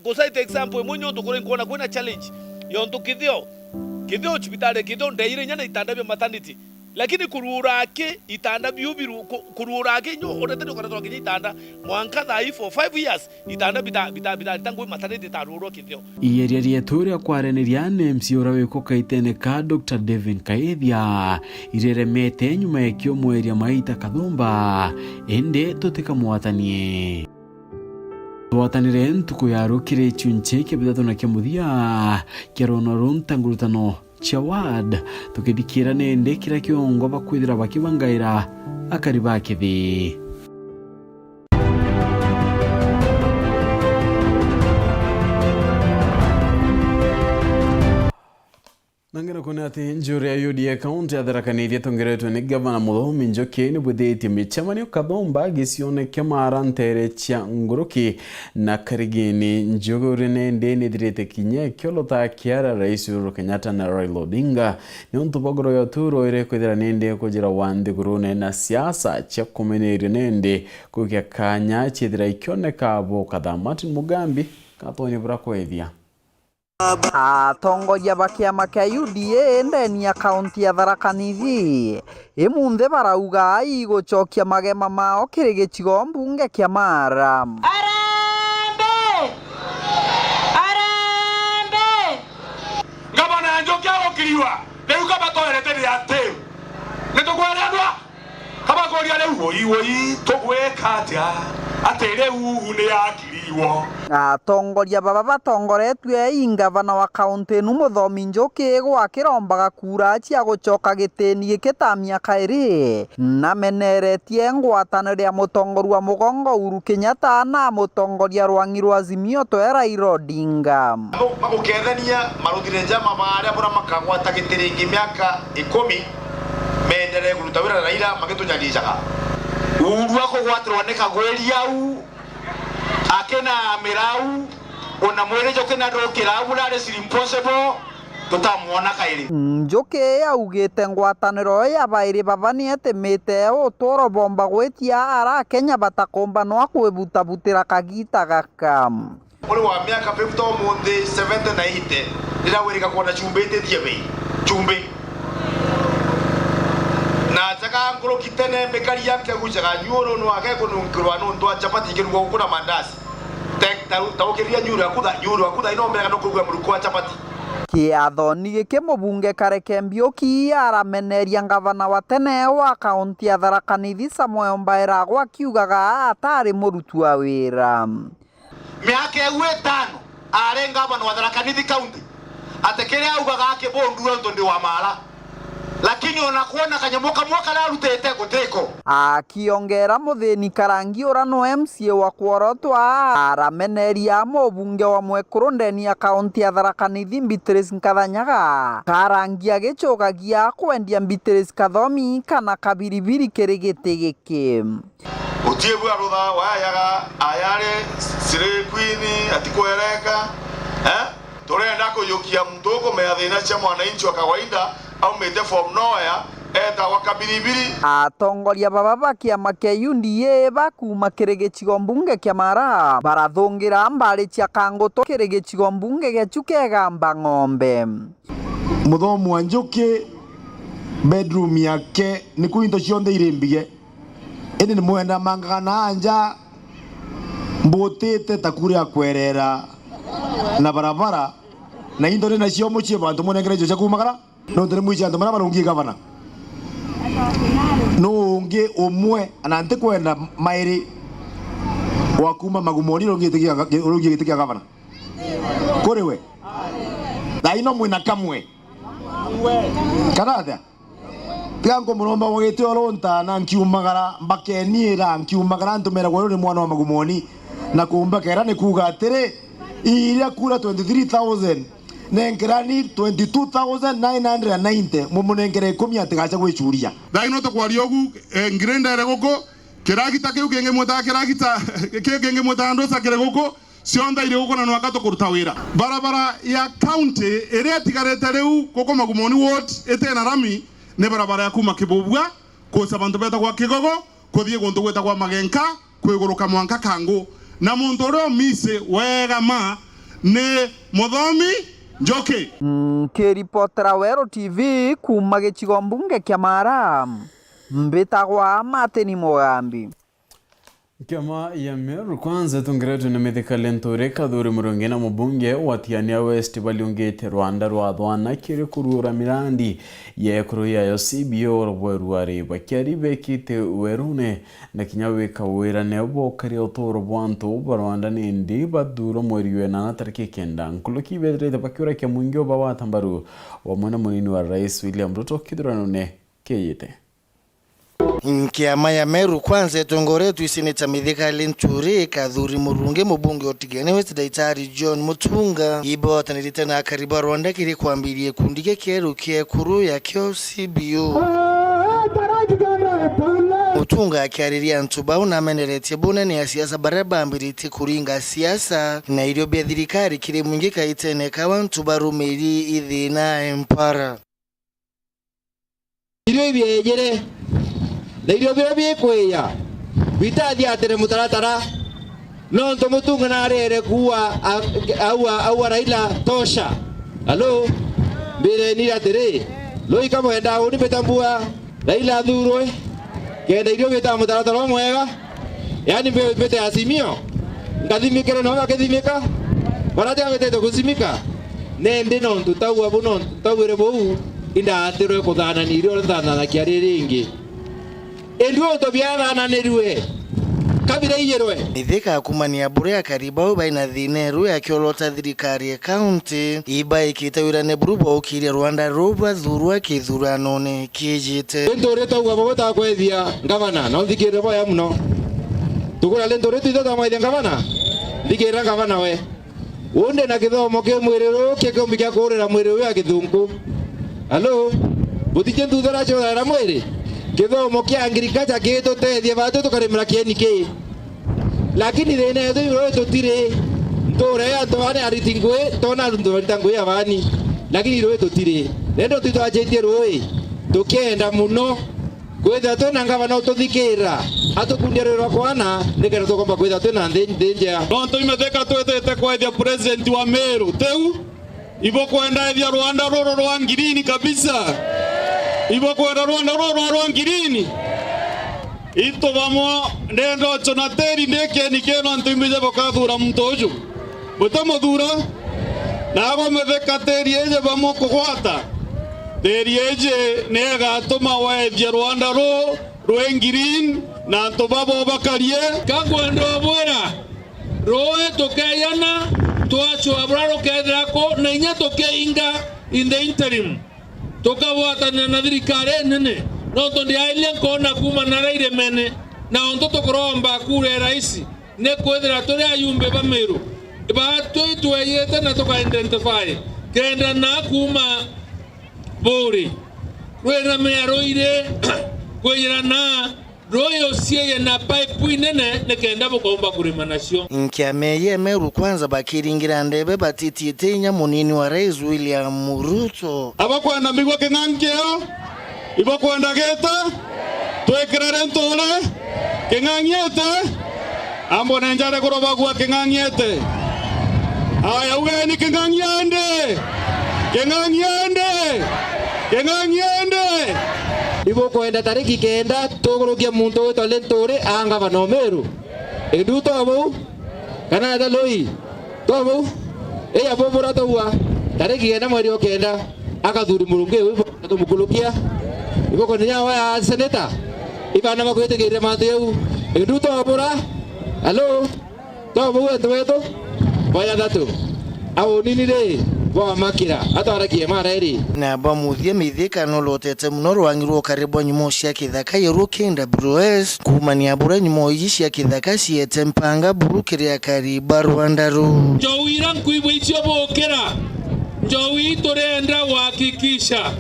kusaite example munyo tukore nkona kuna challenge yonto kithio chibitari kithio ndeire nyana itandabya maternity lakini kururake itanda byubiru kururake nyo odete dokara kinya itanda mwanka thai for 5 years itanda bita tangu maternity taruro kithio iyeria rieturia kwareneria NMC uraweko kaitene ka Dr. Devin Kaethia ireremete nyuma ya kiomweria maita kathumba ende totika mwatanie twatanire ntuko yarukire chunche kibitatu na kimuthia kiarona runtangurutano chawad tukidikira nende kira kiongo bakwithira bakibangaira akari bakithi nangera kuna ati njuri ya UDA kaunti ya Tharaka-Nithi tongeretwe ni gavana Muthomi Njoki ni buthitie micemanio kathomba gicionekia marantere cia nguruki na karigini njuguri nende nithirite kinya kiolota kiara rais Uhuru Kenyatta na Raila Odinga ni untu bogoro ya turo ire kwithira nende kujira wanthigurune na siasa cia kumeneria nende kugia kanya chithira ikioneka abo katha Martin Mugambi katoni bura kwethia atongoria ba kiama kia UDA ndeni ya kaunti ya Tharaka-Nithi imunthe barauga igucokia magema mao kiri gicigo mbunge kia Mara. Arambe ngabana Njoki agokiriwa riu kabatwerete ri ati nitukwenda ndwa kabakoria riu woi tugweka atia atere uhune yakiriwo atongoria baba batongoretwe ingavana wa kaunti nu Muthomi Njuki gwakirombaga kura cia gucoka gitini gikita miaka iri na meneretie ngwataniro ya mutongoria wa mugongo Uhuru Kenyatta na mutongoria rwangi rwa Azimio Raila Odinga magukethania maruthire njama maria bora makagwata gitiringi miaka 10 meendelee kuruta wira Raila magitunyangicaga Uhuru akugwatirwo ni kagweri au akena mirau ona mwere Njuki na ndokirabu na is impossible tutamuona kairi Njuki augite ngwataniro ya bairi baba ni etemete utoro bomba gwetia ara Kenya batakomba no kwibutabugira kagita gaka muri wa miaka 50 mundi 70 na 80 ndirawirika kuona chumbete thiebe chumbe na taka ngoro kitene bekari yake gucaga nyuro no ake kununkirwa no ntwa chapati kirwa gukura mandasi tek taukiria nyuro akutha ino mbega no kurugwa muruko wa chapati kiathoni giki mubunge Kareke Mbiuki arameneria ngavana wa tene wa kaunti ya Tharaka Nithi Samuel Mbaira gwakiugaga atari murutu wa wira miaka 5 are ngavana wa Tharaka Nithi kaunti atekere augaga akibondu ndo ndi wa mara lakini ona kuona kanyamoka mwaka la rutete guteko akiongera muthini Karangi urano MCA wa Kworotwa arameneria mubunge wa Mwekuru ndeni ya kaunti ya Tharaka Nithi Beatrice Nkathanyaga Karangi agicogagia kwendia Beatrice Kathomi kana kabiribiri kirigiti giki utiebu arutha wayaga ayare sire queen atikwereka turenda kuyukia mdogo meathina cia mwananchi wa kawaida au mete from nowhere eta wakabiribiri atongoria baba bakiama kia UDA bakuma kirigicigo mbunge kia Mara barathungira mbari cia Kanguto kirigicigo mbunge gia Chukegamba Ng'ombe Muthomi wa Njuki bedroom yake ni kuinto cionthe irimbige indi ni mwenda mangana anja mbutite takuri akwerera na barabara na indo ni nacio mucie bantu munengere cio cia kumagara no ndire muici andu maria marungi gavana no ungi umwe ana nti kwenda mairi wa kuma magumoni rungi gitikia gavana kuriwe daino mwina kamwe kanada tiango muromba wagite oronta na nkiumagara mbakeniira nkiumagara ntumera gwe ni mwana wa magumoni na kumbakera ni kuga atiri iria kura 23,000 nengerani 22,990 mumunengere 10 atigacha gwichuria daino to kwari ogu ngirenda goko kiragita kiu kenge mota kiragita kenge mota ndo sakire goko cionda ire goko na no akato kuruta wira barabara ya county ere atigarete riu goko magumoni ward etena rami ne barabara ya kuma kibubwa kosa bantu beta kwa kigogo kuthie guntu gweta kwa magenka kwiguruka mwanka kangu na muntu ro mise wega ma ne Muthomi Njuki kiripotera Weru TV kuma gicigo mbunge kia Mara mbitagwa Mateni Mugambi Kiama ya Meru kwanza tungeretu na mithikale ntore kathuri murungi na mubunge wa Tiania West baliungite Rwanda rwa thwana kiri kurura mirandi yekuru yayo CBO Weru ari bakiari bekite werune na kinyawika wira nebo kari otoro bwanto Rwanda nindi baduro mweriwe na tariki kenda nkuluki bedre bakiura kya mwingio bawa tambaru wa mwana munini wa Rais William Ruto kidurano ne keyite Kiama ya Meru kwanza etongoretu iseneta mithikale nturi kathuri murungi mubunge otigene West Daitari John Mutunga ibotanirite na karibu Rwanda kiri kwambirie kundike keru kuru ya kyo CBO Mutunga akiariria ntuba unameneretie bunene ya siasa baraba mbiriti kuringa siasa na irio bia thirikari kiri mwingi kaitene kawa ntuba rumiri ithina empara irio ibiejere na irio bia bikwia bitathi atere mutaratara no ndo Mutunga na arere kuwa au Raila tosha alo mbere ni atere loi kama enda uni betambua Raila thurwe kenda irio bita mutaratara mwega yani bete Azimio ngathimikere no bakethimika barate betete kuzimika nende no tutagwa buno tutagwire bou inda atirwe kuthana ni irio thana na kiari ringi enduo to biara na nerue kabira iyerwe Mithika kumania burea karibau baina thineru ya kiolota thirikari ya county iba ikitawira ne brubo kiri Rwanda roba thurwa kithurano ne kijite ndoreta ugabota kwethia ngavana no thikire boya muno tugura le ndoreta ithata maithia ngavana thikira ngavana we wonde na kithomo ke mwiriro ke kombi kya kurira mwiriro ya githungu Hello butije ndudara chora mwiri kithomo kya agriculture kito tethia batu tukarimira kienike lakini thina yetu iro tutire ndore ya twane aritingwe tona ndore tangwe abani lakini iro tutire nendo titwajetie roi tukenda muno kwetha tona ngavana ututhikira atukundirira kwana nikera tukomba kwetha tona ndenja tonto imetheka twetete kwethia president wa Meru teu ibo kwenda ethia Rwanda roro rwa ngirini kabisa ibo kwenda Rwanda roro rwa ngirini ito vamo nendo chonateri ndeke nikeno ntumize bokathura mtoju botamodura nago metheka teri eje vamo kugwata teri eje nega tuma wethia Rwanda ro rwengirin na ntobabo bakarie kakwendo bwera roe tokeyana twacho abraro kedrako na inya tokeinga in the interim tokawata na thirikari nene no tondi ailen kona kuma na raire mene na onto kuromba kure raisi ne kwethera tore ayumbe ba Meru ba tweyete na toka identify kenda na kuma bori kwena Meru ire kwera na royo siye na pipe nene ne kenda bokomba kurima nasio Nkiameye Meru kwanza bakiringira ndebe batitite nya munini wa Rais William Ruto abakwenda migwa kengangeo ibo kwenda geta twekirere ntole kengangiete ambo nenjare kuroba kwa kengangiete aya ugeni kengangiende ibo kwenda tariki kenda togorokia muntu wetole ntore anga bano Meru edu tobo kana da loi tobo eya bobora towa tariki kenda mweri okenda akathuri murunge ibo tumukulukia ibo konya wa seneta ibana makwete mateu edu tobora hello tobo weto boya datu awo nini re wa makira atarakie mareri na bamuthie mithika no lotete muno rwangirwo karibu nyumo cia kithaka yeru kenda bros kumania bura nyumo cia kithaka ciete mpanga burukiria kariba Rwanda ru njowira nkuibwe icio bokera njowi turenda uhakikisha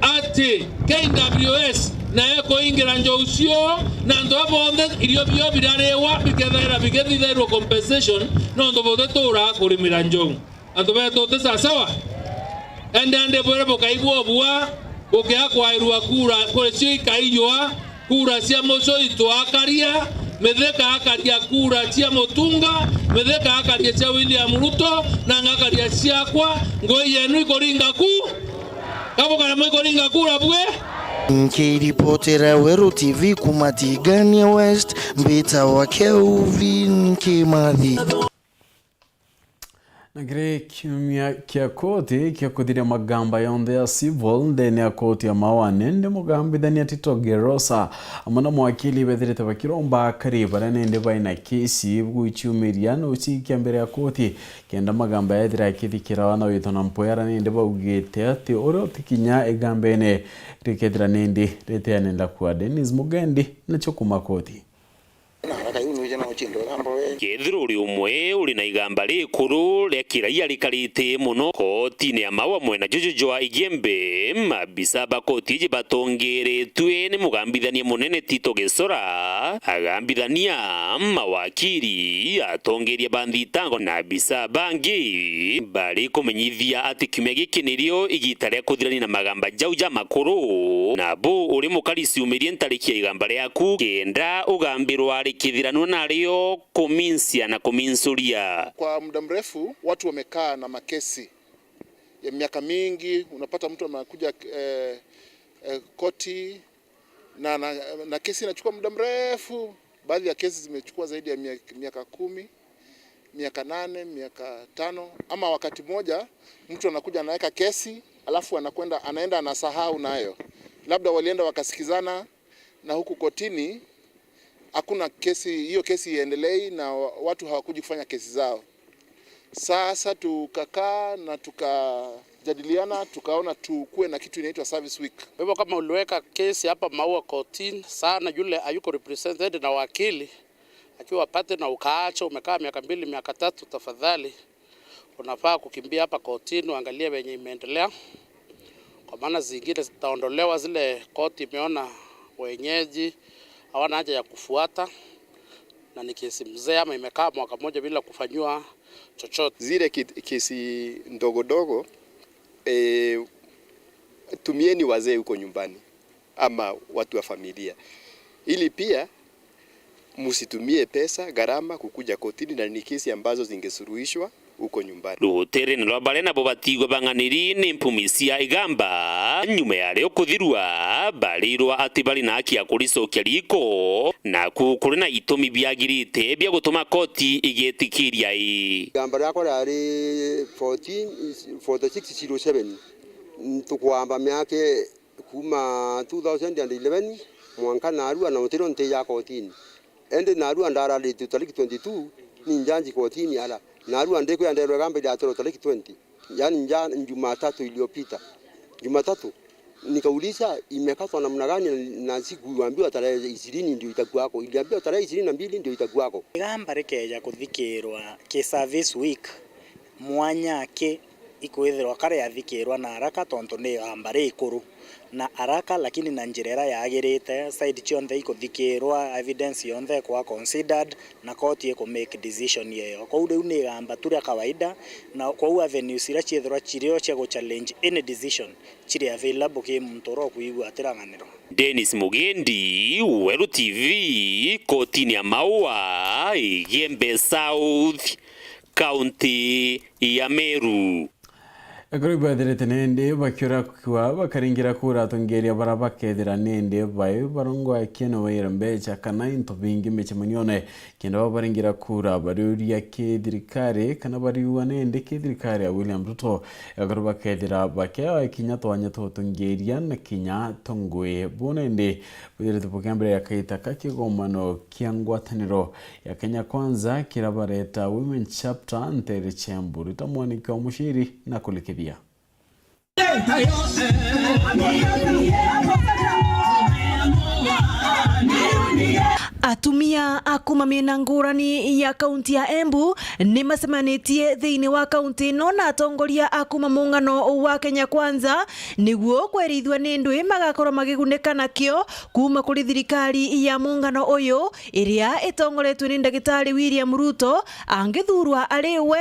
ati KWS na eko ingira njoucio na ndo bonde irio bio birarewa bikethera bigethitherwo compensation no ndo bonde tura kurimira njou ando beto te sawa ende bore bokaigwo bua bokea kwairwa kura kwecio ikaiywa kura cia moco itwakaria metheka akaria kura cia mutunga metheka akaria cia William Ruto na ngakaria ciakwa ngoi yenu ikoringa ku kabo kana mwikoringa kura bwe Nkiripotera Weru TV kumatigania West mbita wa Kelvin Kimathi Nagire kiumia kia koti kia kuthiria magamba yonthe ya civil ndene ya koti ya mawane ndi mugambithania Tito Gerosa amana mwakili bethirite bakiromba kariba nende baina kesi guichumiria no cikia mbere ya koti kenda magamba yathira kithikira wana witona mpoyara nende baugite ati oro tikinya egambene rikethira nende reteane la kwa Dennis Mugendi na chokuma koti Kethiro uri umwe uri na igamba rikuru rekiraia rikarite muno koti-ini ya mawa mwena jujujwa igembe mabisa bakoti batongeretwe ni mugambithania munene Tito Gesora agambithania mawakiri atongeria bandhitango na bisa bangi bari kumenyithia ati kiumia giki nirio igita ria kuthirania na magamba jauja makuru na bo uri mukarisi umirie ntariki ya igamba riaku kenda ugambirwa rikithirano nario kuminsia na kuminsuria. Kwa muda mrefu watu wamekaa na makesi ya miaka mingi. Unapata mtu anakuja koti na kesi inachukua muda mrefu. Baadhi ya kesi zimechukua zaidi ya miaka 10, miaka 8, miaka 5, ama wakati moja mtu anakuja anaweka kesi alafu anaenda anasahau nayo. Labda walienda wakasikizana na huku kotini hakuna kesi, hiyo kesi iendelei na watu hawakuji kufanya kesi zao. Sasa tukakaa na tukajadiliana, tukaona tukue na kitu inaitwa service week. Kwa hivyo kama uliweka kesi hapa Maua kotini sana, yule hayuko represented na wakili akiwa pate na ukaacha umekaa miaka 2 miaka 3, tafadhali unafaa kukimbia hapa kotini uangalie venye imeendelea, kwa maana zingine zitaondolewa, zile koti imeona wenyeji hawana haja ya kufuata, na ni kesi mzee ama imekaa mwaka mmoja bila kufanywa chochote. Zile kesi ndogo dogo tumieni wazee huko nyumbani ama watu wa familia, ili pia msitumie pesa gharama kukuja kotini, na ni kesi ambazo zingesuruhishwa huko nyumbani. Rutere ni rwabare nabo batigwa banganiri ni mpumisia igamba nyuma yale okuthirwa barirwa ati bari na haki ya kuricokia riko na kuri na itumi byagirite bya gutuma koti igetikiria igamba ryako rari 4607 tukwamba myake kuma 2011 mwanka narua na utiro nte ya kotini ende narua ndara le tariki 22 ni njanji kotini ala narua ndeko ya ndero gamba ya tariki 20 yani Jumatatu iliyopita. Jumatatu nikauliza imekatwa namna gani, na sikuambiwa tarehe 20 ndio itakuwako, iliambiwa tarehe 22 ndio itakuwako. Gamba rekeja kuthikirwa ke service week mwanya ke ikwithirwa kare yathikirwa na haraka tonto ni ambare ikuru na haraka, lakini na njirera yagirite side chionde ikuthikirwa evidence yonde kwa considered na court iko make decision yeyo. Kwa ude une gamba turi kawaida na kwa u avenue sira chithirwa chirio cha go challenge any decision chiri available ke mtoro kuigwa atiranganiro. Dennis Mugendi, Weru TV, kotini ya Maua, Yembe South, County ya Meru. Agriba direte nende bakira kwa bakaringira kura tongeria barabakethira nende bayo barongo akeno wayirembe chakana into bingi mechemanione kendo baringira kura baruria kedirikare kana bariwa nende kedirikare ya William Ruto agriba kethira bakya kinya twanya tongeria na kinya tongwe bonende direte bukambere yakaita kakigomano kiangwataniro ya Kenya Kwanza kirabareta women chapter Ntere Chemburu tamwani kwa mushiri na kulekebia Atumia akuma miena ngurani ya kaunti ya Embu ni masemanitie thiini wa kaunti no na atongoria akuma muungano wa Kenya Kwanza niguo kwerithwa ni ndwi magakorwo magigunika nakio kuma kuri thirikari ya muungano uyu iria itongoretwe ni ndagitari William Ruto angithurwa ariwe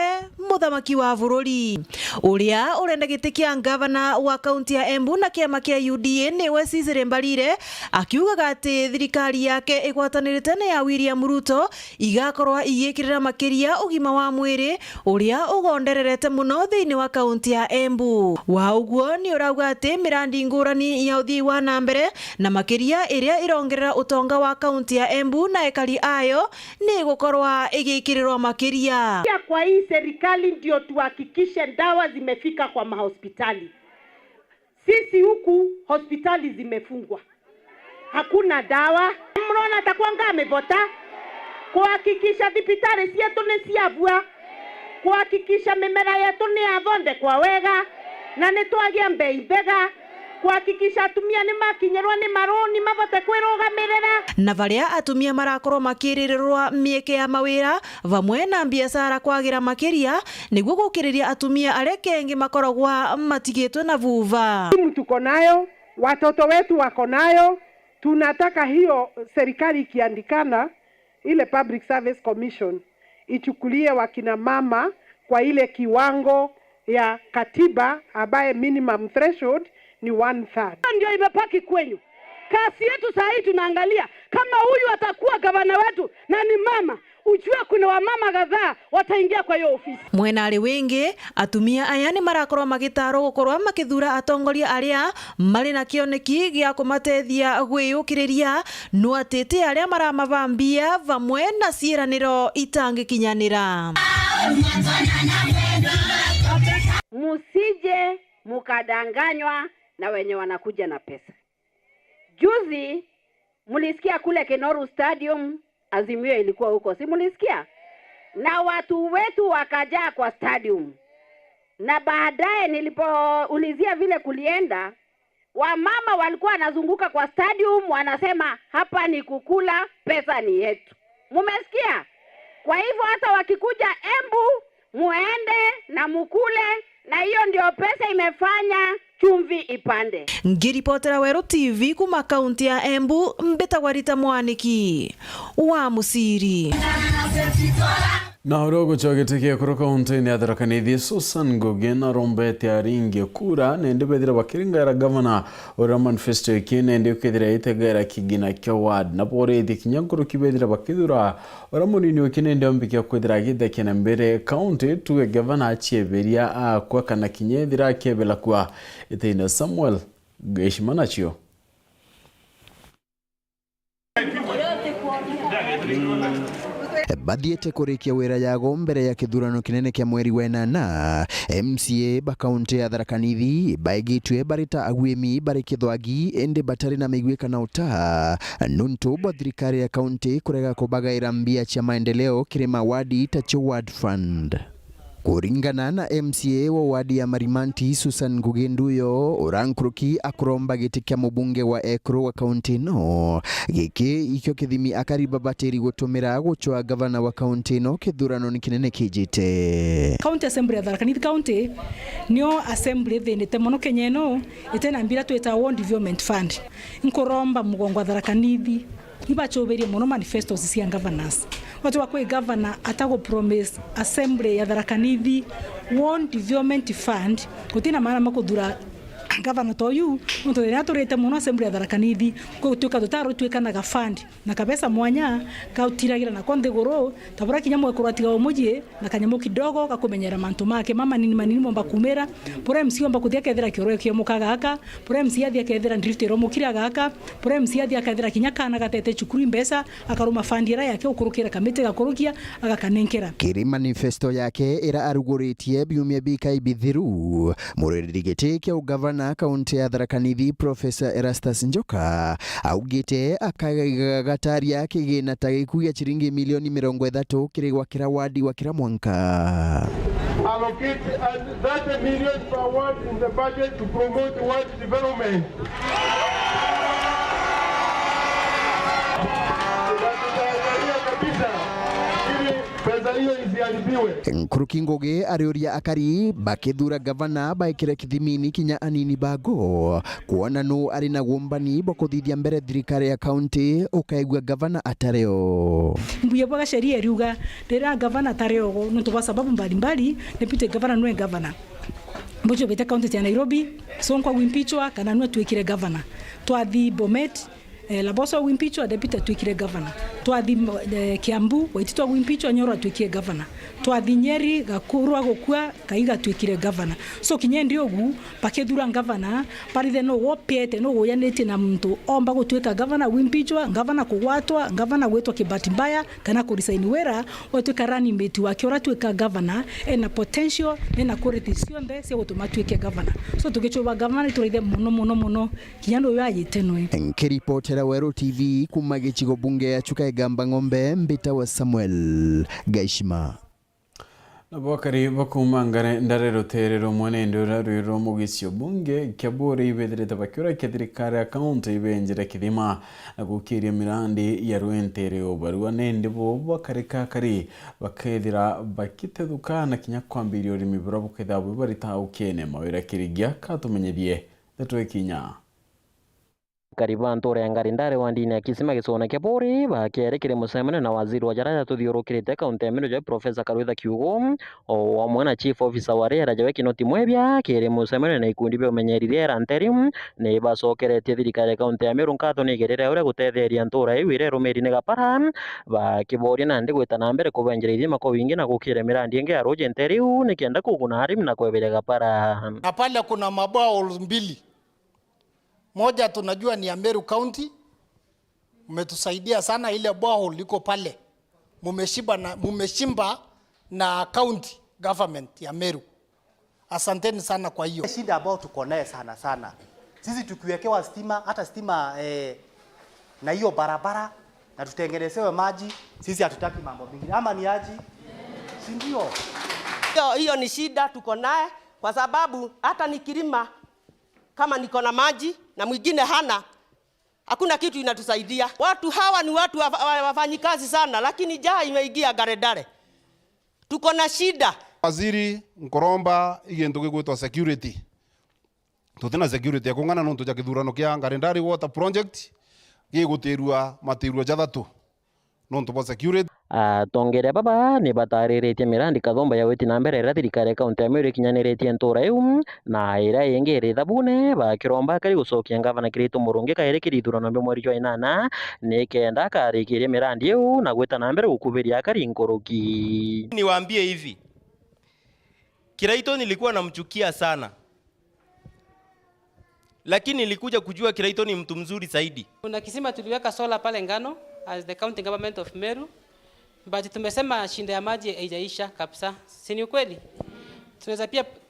muthamaki wa bururi uria urenda giti kia gavana wa kaunti ya Embu na kiama kia UDA niwe Cecily Mbarire akiuga ati thirikari yake igwatanirite ya William Ruto igakorwa igikirira makiria ugima wa mwiri uria ugondererete muno thiini wa kaunti ya Embu. Wa uguo ni urauga ati mirandi ngurani ya uthii wa nambere na makiria iria irongerera utonga wa kaunti ya Embu na ekari ayo ni gukorwa igikirirwa makiria. Kwa hii serikali ndio tuhakikishe dawa zimefika kwa mahospitali. Sisi huku hospitali zimefungwa, hakuna dawa. Mrona atakuanga amevota kuhakikisha hospitali yetu ni ciabua, kuhakikisha mimera yetu ni athonde kwa wega na ni twagia mbei mbega, kuhakikisha atumia ni makinyerwa ni maroni mavote kwirugamirira na varia atumia marakorwo makirirwa mieke ya mawira vamwe na biashara kwagira makiria niguo gukiriria atumia aria kengi makoragwa matigitwe na vuva. Tuko nayo, watoto wetu wako nayo. Tunataka hiyo serikali ikiandikana ile Public Service Commission ichukulie wakina mama kwa ile kiwango ya katiba ambaye minimum threshold ni 1/3. Ndio imepaki kwenyu. Kasi yetu saa hii tunaangalia kama huyu atakuwa gavana wetu na ni mama, ujue kuna wamama kadhaa wataingia kwa hiyo ofisi. Mwenari wingi atumia aya ni marakorwa magitaro gukorwa makithura atongoria aria mari na kioneki gia kumatethia gwiyukiriria no atete aria maramavambia vamwe na ciiraniro itangikinyanira. Musije mukadanganywa na wenye wanakuja na pesa. Juzi Mulisikia kule Kenoru Stadium, Azimio ilikuwa huko, si mulisikia? Na watu wetu wakajaa kwa stadium. Na baadaye nilipoulizia vile kulienda, wamama walikuwa wanazunguka kwa stadium wanasema hapa ni kukula, pesa ni yetu. Mumesikia? Kwa hivyo hata wakikuja Embu, muende na mukule, na hiyo ndio pesa imefanya chumvi ipande. Ngiripotera Weru TV kuma kaunti ya Embu, Mbetagwarita Mwaniki wa Musiri. Na urogo chogetikia kuro kaunti ya Thaa Nithi Susan Ngugi na rombete aringe kura nende bedira bakiringa era governor ora manifesto ikine nende ukethira itegera kigina kya ward na pore ikinyakuru kibedira bakidura ora munini ukine nende ombikia kwethira githekena mbere county tuwe governor achieberia kwa kana kinyethira kebela kwa iteina Samuel Geshmanachio. Bathiete kurikia wira yago mbere ya kithurano kinene kia mweri wenana, MCA ba kaunti ya Thaa Nithi baigitwe barita agwimi bari kithwagi ende batari na migwika na uta nuntu bwa thirikari ya kaunti kurega kubagaira mbia cia maendeleo kirima wadi tacho ward fund. Kuringana na MCA wa wadi ya Marimanti Susan Ngugi nduyo orankuruki akuromba giti kia mubunge wa Ekro wa kaunti no giki ikyo kithimi akariba bateri gutumira guchwa governor wa kaunti no kithurano ni kinene kijite. County Assembly ya Thaa Nithi County nio assembly thenete mono Kenya no itena mbira tweta Ward Development Fund nkuromba mugongo wa Thaa Nithi ibachoberie mono manifestos cia governors. Watu wa governor atago promise assembly ya Thaa Nithi Ward Development Fund kutina maana makudura governor toyu muntu rira turite muno assembly ya Thaa Nithi ko tuka tutaro twekanaga fund na kabesa mwanya ka utiragira na konde goro tabura kinyamwe kuratiga omujie na kanyamo kidogo kakumenyera mantu make mama nini manini momba kumera pore MC omba kuthia kethira kirore kio mukaga aka pore MC athia kethira drift ro mukiraga aka pore MC athia kethira kinyakana gatete chukuru mbesa akaruma fund ira yake ukurukira kamete gakurukia agakanenkera kiri manifesto yake ira aruguritie biumia bikai bithiru muredigete kia governor kaunti ya Thaa Nithi Professor Erastus Njoka augite akagataria kigina tagikuya chiringi milioni 30 kirigwa kira wadi wa kira mwanka. Allocate 30 million per ward in the budget to promote ward development. Nkuruki Ngugi arioria akari bakithura governor baikire kithimini kinya anini bago kuona no ari na gumbani bokuthithia mbere thirikari ya county ukaigua governor atareo mbuye bwa sheria riuga ndira governor atareo nuntu kwa sababu mbalimbali nepite governor no governor mbojo beta county ya Nairobi sonkwa wimpichwa kana no twikire governor twathi Bomet la bosa wimpichwa deputy twikire governor twathi Kiambu waititwa wimpichwa Nyoro twikie governor twathi Nyeri gakurwa gukua kaiga twikire governor so kinyendi ogu pakethura governor parithe no wopete no goyanete na muntu omba gutwika governor wimpichwa governor kugwatwa governor gwetwa kibati mbaya kana kurisaini wera otwika running mate wake ora twika governor ena potential ena quality cionde cia gutuma twike governor so tugichoba governor turithe muno kinyando yo ayitenwe nkiripotera Weru TV kuma gichigo bunge ya chuka gamba ngombe mbita wa Samuel Gaishima. Na bakari bakumangare ndarero terero mwenendo rero mugisyo bunge kyabore ibedere tabakyura kedirikare account ibenjira kidima na gukiria mirandi ya ruentere obarwa nende bo bakarika kari bakedira bakiteduka na kinyakwambiri ori mibura bukethabo barita ukene mawira kirigia katumenyedie Ithatu kinya kariba ntore ngari ndare wandini akisima gisona kebori bakerekire musemene na waziri wa jaraja tuthiurukirite kaunti ya Meru Professor Karwitha Kiugo o mwana chief officer wa rera jawe kinoti mwebya kire musemene na ikundi be umenyerire ranterium ne bacokeretie thirikari kaunti ya Meru nkato nigerere ure gutetheria ntura iwire rumeri ne gapara bakibori na ndi gwita na mbere kubenjereithia mako wingi na gukire mirandi ingi ya rojenteriu nikienda kuguna harim na kwebere gapara na pale kuna mabao mbili. Moja tunajua ni ya Meru County. Umetusaidia sana ile borehole liko pale. Mumeshimba na county government ya Meru. Asanteni sana kwa hiyo. Shida ambao tuko naye sana. Sisi tukiwekewa stima hata stima na hiyo barabara na tutengenezewe maji. Sisi hatutaki mambo mengine, ama ni aji? Si ndio? Hiyo ni shida tuko naye, kwa sababu hata nikilima kama niko na maji na mwingine hana, hakuna kitu inatusaidia. Watu hawa ni watu wafanyi kazi sana, lakini jaa imeingia garedare. Tuko na shida. Waziri nkoromba igintu gigwitwa security. Tutina security yakungana nuntu ja kithurano kia Ngarindari water project gigutirua matirua jathatu nuntu bo security. Tongere baba ni batariretie mirandi kathomba ya witi na mbere ira thirikari kaunti ya Meru ikinyaniretie ntura iu na ira yengere thabune bakiromba kari gucokia ngavana Kirito Murungi kaerekeri ithurano bya mweri wa 8 ni kenda karikirie mirandi iu na gwita na mbere gukubiria kari nkoroki. Niwaambie hivi, Kirito nilikuwa namchukia sana, lakini nilikuja kujua Kirito ni mtu mzuri zaidi. Kuna kisima tuliweka solar pale Ngano as the county government of Meru, but tumesema shinda ya maji haijaisha kabisa. Si ni ukweli?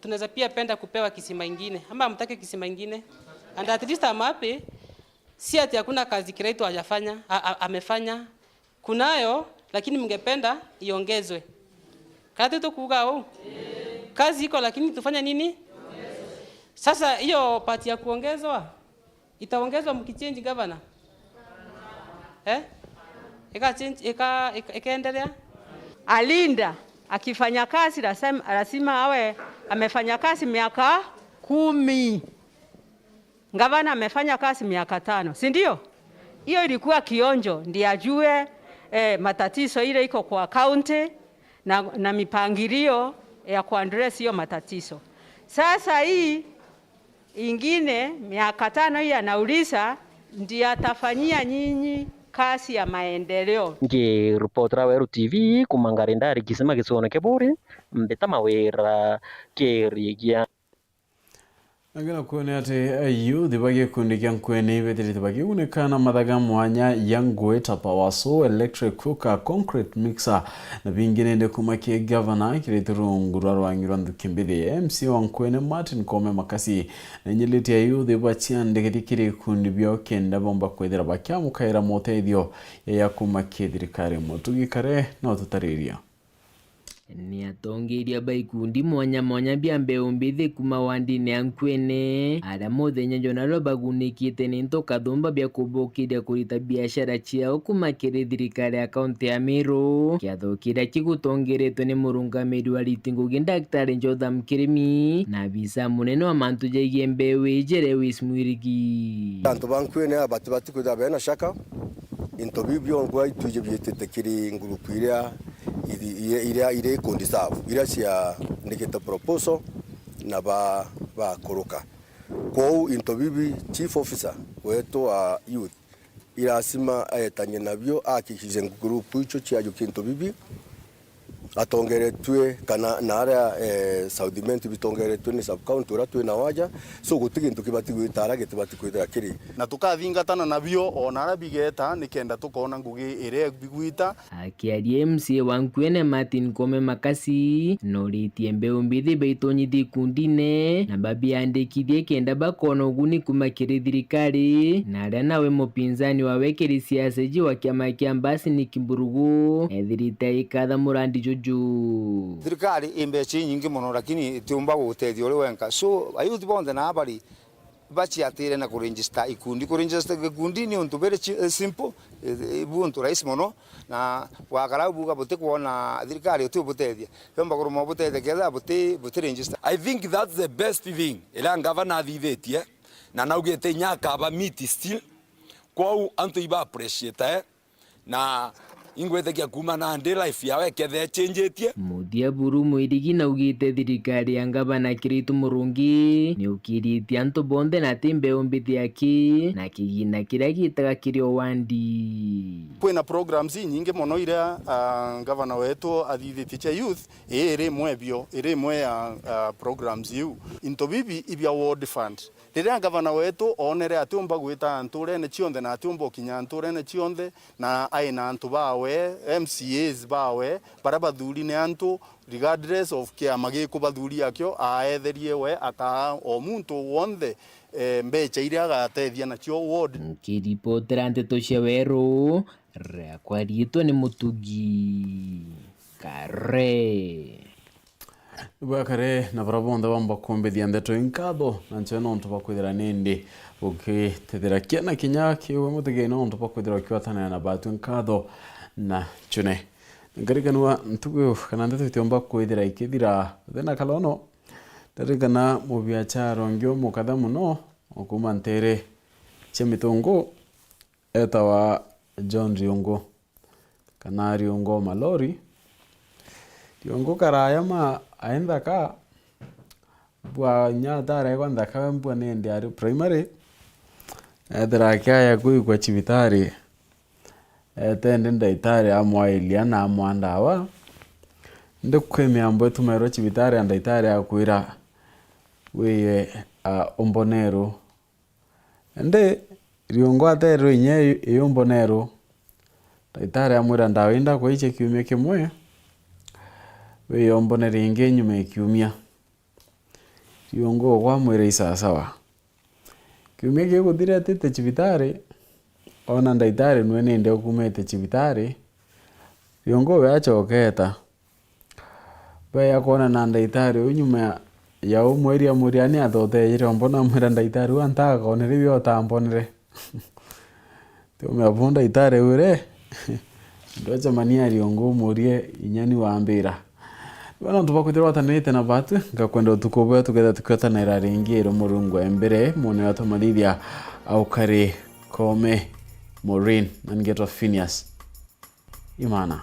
Tunaweza pia penda kupewa kisima ingine. Ama mtake kisima ingine? And at least I'm happy. Si ati hakuna kazi Kirito hajafanya, amefanya. Kunayo, lakini mngependa iongezwe. Kati tu kuga kazi iko, lakini tufanya nini? Sasa hiyo pati ya kuongezwa itaongezwa mkichange governor. Ikaendelea. Alinda akifanya kazi lazima awe amefanya kazi miaka 10. Gavana amefanya kazi miaka 5, si ndio? Hiyo ilikuwa kionjo ndiye ajue matatizo ile iko kwa county na mipangilio ya kuaddress hiyo matatizo. Sasa hii ingine miaka 5 hii anauliza ndiye atafanyia nyinyi kazi ya maendeleo. Ngiripotra Weru TV kuma Ngarindari kisima gisono keburi mbeta mawera kerigia. Agala kuone ate ayu dibage kundikia nkwene betiri dibage unekana madhaga mwanya yangwe tapawaso electric cooker concrete mixer na bingine nde kumake governor kireturu nguraro wangirwa ndukimbide MC wankwene Martin Kome makasi na nyeliti ayu dibachia ndegedikiri kundi bio kenda bomba kwedera bakya mukaira moteithio ya kumake dirikari motugi kare no tutariria. Ni atongeria baikundi mwanya bia mbeu mbithi kuma wandini ankwene ara muthenya jonalo bagunikite ninto kathomba bia kubokiria kurita biashara ciao kumakire thirikari ya kaunti ya Meru kiathokira kigutongeretwe ni murungamiri wa ritingugi Daktari Jotham Kirimi na visa munene wa mantu jaigie mbeu ijere wismwirigi antu bankwene abati kuda bena shaka into bibyo ngwa ituje byetete kiri ngurupu ire kondisavu ira cia ndikita proposal na ba kuruka kwa into bibi chief officer wetu wa youth irasima ayetanye nabyo akikije ngurupu ico cia yukinto bibi atongeretwe kana nara Southment bitongeretwe ni sub county uratwe na waja so gutigintu kibati gwitara gitibati kwithira kiri na tukathingatana nabyo onara bigeta nikenda tukona ngugi ire bigwita akiarie MC wankwene Martin Kome makasi noritie mbeu mbithi beitonyithi kundine na babiandikithie kenda bakono guni kumakire thirikari na aria nawe mupinzani wawekeri siasa ji wa kiama kia Mbasi ni Kimburugu ethirite ikatha murandi juju thirikari imbechi nyingi muno lakini tiumba gutethio ri wenka so ayuthi bonde na abari bachiatire na kuregister ikundi ikundi ni untu very simple buntu rahisi muno na wakara buga bote kuona thirikari utubutethia yomba kuruma butethia ketha bote register. I think that's the best thing ila governor thithetie na naugete nyaka ba meet still kwa antu iba appreciate na ingwethagia kuma na ndi life yawe kethe changetie mudia buru mwirigi na ugite thirikari ya gavana Kirito Murungi ni ukiritie antu bonde na timbe umbithi aki na kigina kiria gitaga kirio wandi kwena programs nyingi muno ira gavana wetu athithitie youth iri mwebio iri mwe programs yu into bibi ibya world fund rira gavana wetu onere atumba gwita anture ne chionde na atumbo kinya anture ne chionde na aina antu bawe bawe MCAs bawe bara bathuri ne antu regardless of kia magi kubathuri akyo aetherie we aka o muntu wonde mbecha iria agateithia nacio ward. Nkiripotera Nteto cia Weru rakwa riitwa ni Mutugi Kare Bwakare na barabonda bamba kumbithia Nteto inkatho na ncho nonto bakwithira nindi ukitethera kiana kinya kiwe mutige nonto bakwithira kiwatana na batu inkatho na chune ngariganwa ntugu kana Nteto tiomba kwithira ikithira thena kalono tarigana mu biacharo ngyo mukatha muno okuma ntere chemitongo etawa John Riongo kana Riongo Malori Riongo karaya ma aenda ka bwa nyatare kwa ndaka mbwa nende ari primary edra kaya kui kwa chibitari etende ndaitari amwailia na amwandawa ndekweme ambo tumero chibitari ndaitari akwira weye ombonero ende Riongo atero inye yombonero ndaitari amwira ndawinda kwa iche kiumia kimwe we ombonere inge nyume kiumia Riongo kwa mwere isasawa kiumia kiko dire atete chibitari ona ndaitari nwene nde kumete chibitari Riongo we achoketa we yakona na ndaitari unyume ya umweri amuriani athote yire ombona mwera ndaitari wantaka onere biota ambonere tume abunda itare ure ndocha mania Riongo murie inyani wambira bana tubakwithira watanete na batu ngakwenda utukobe tuketha tukatana iraringiro murungu embere mone watomalithia au kare kome Maureen na ngetwa PHINEAS IMAANA.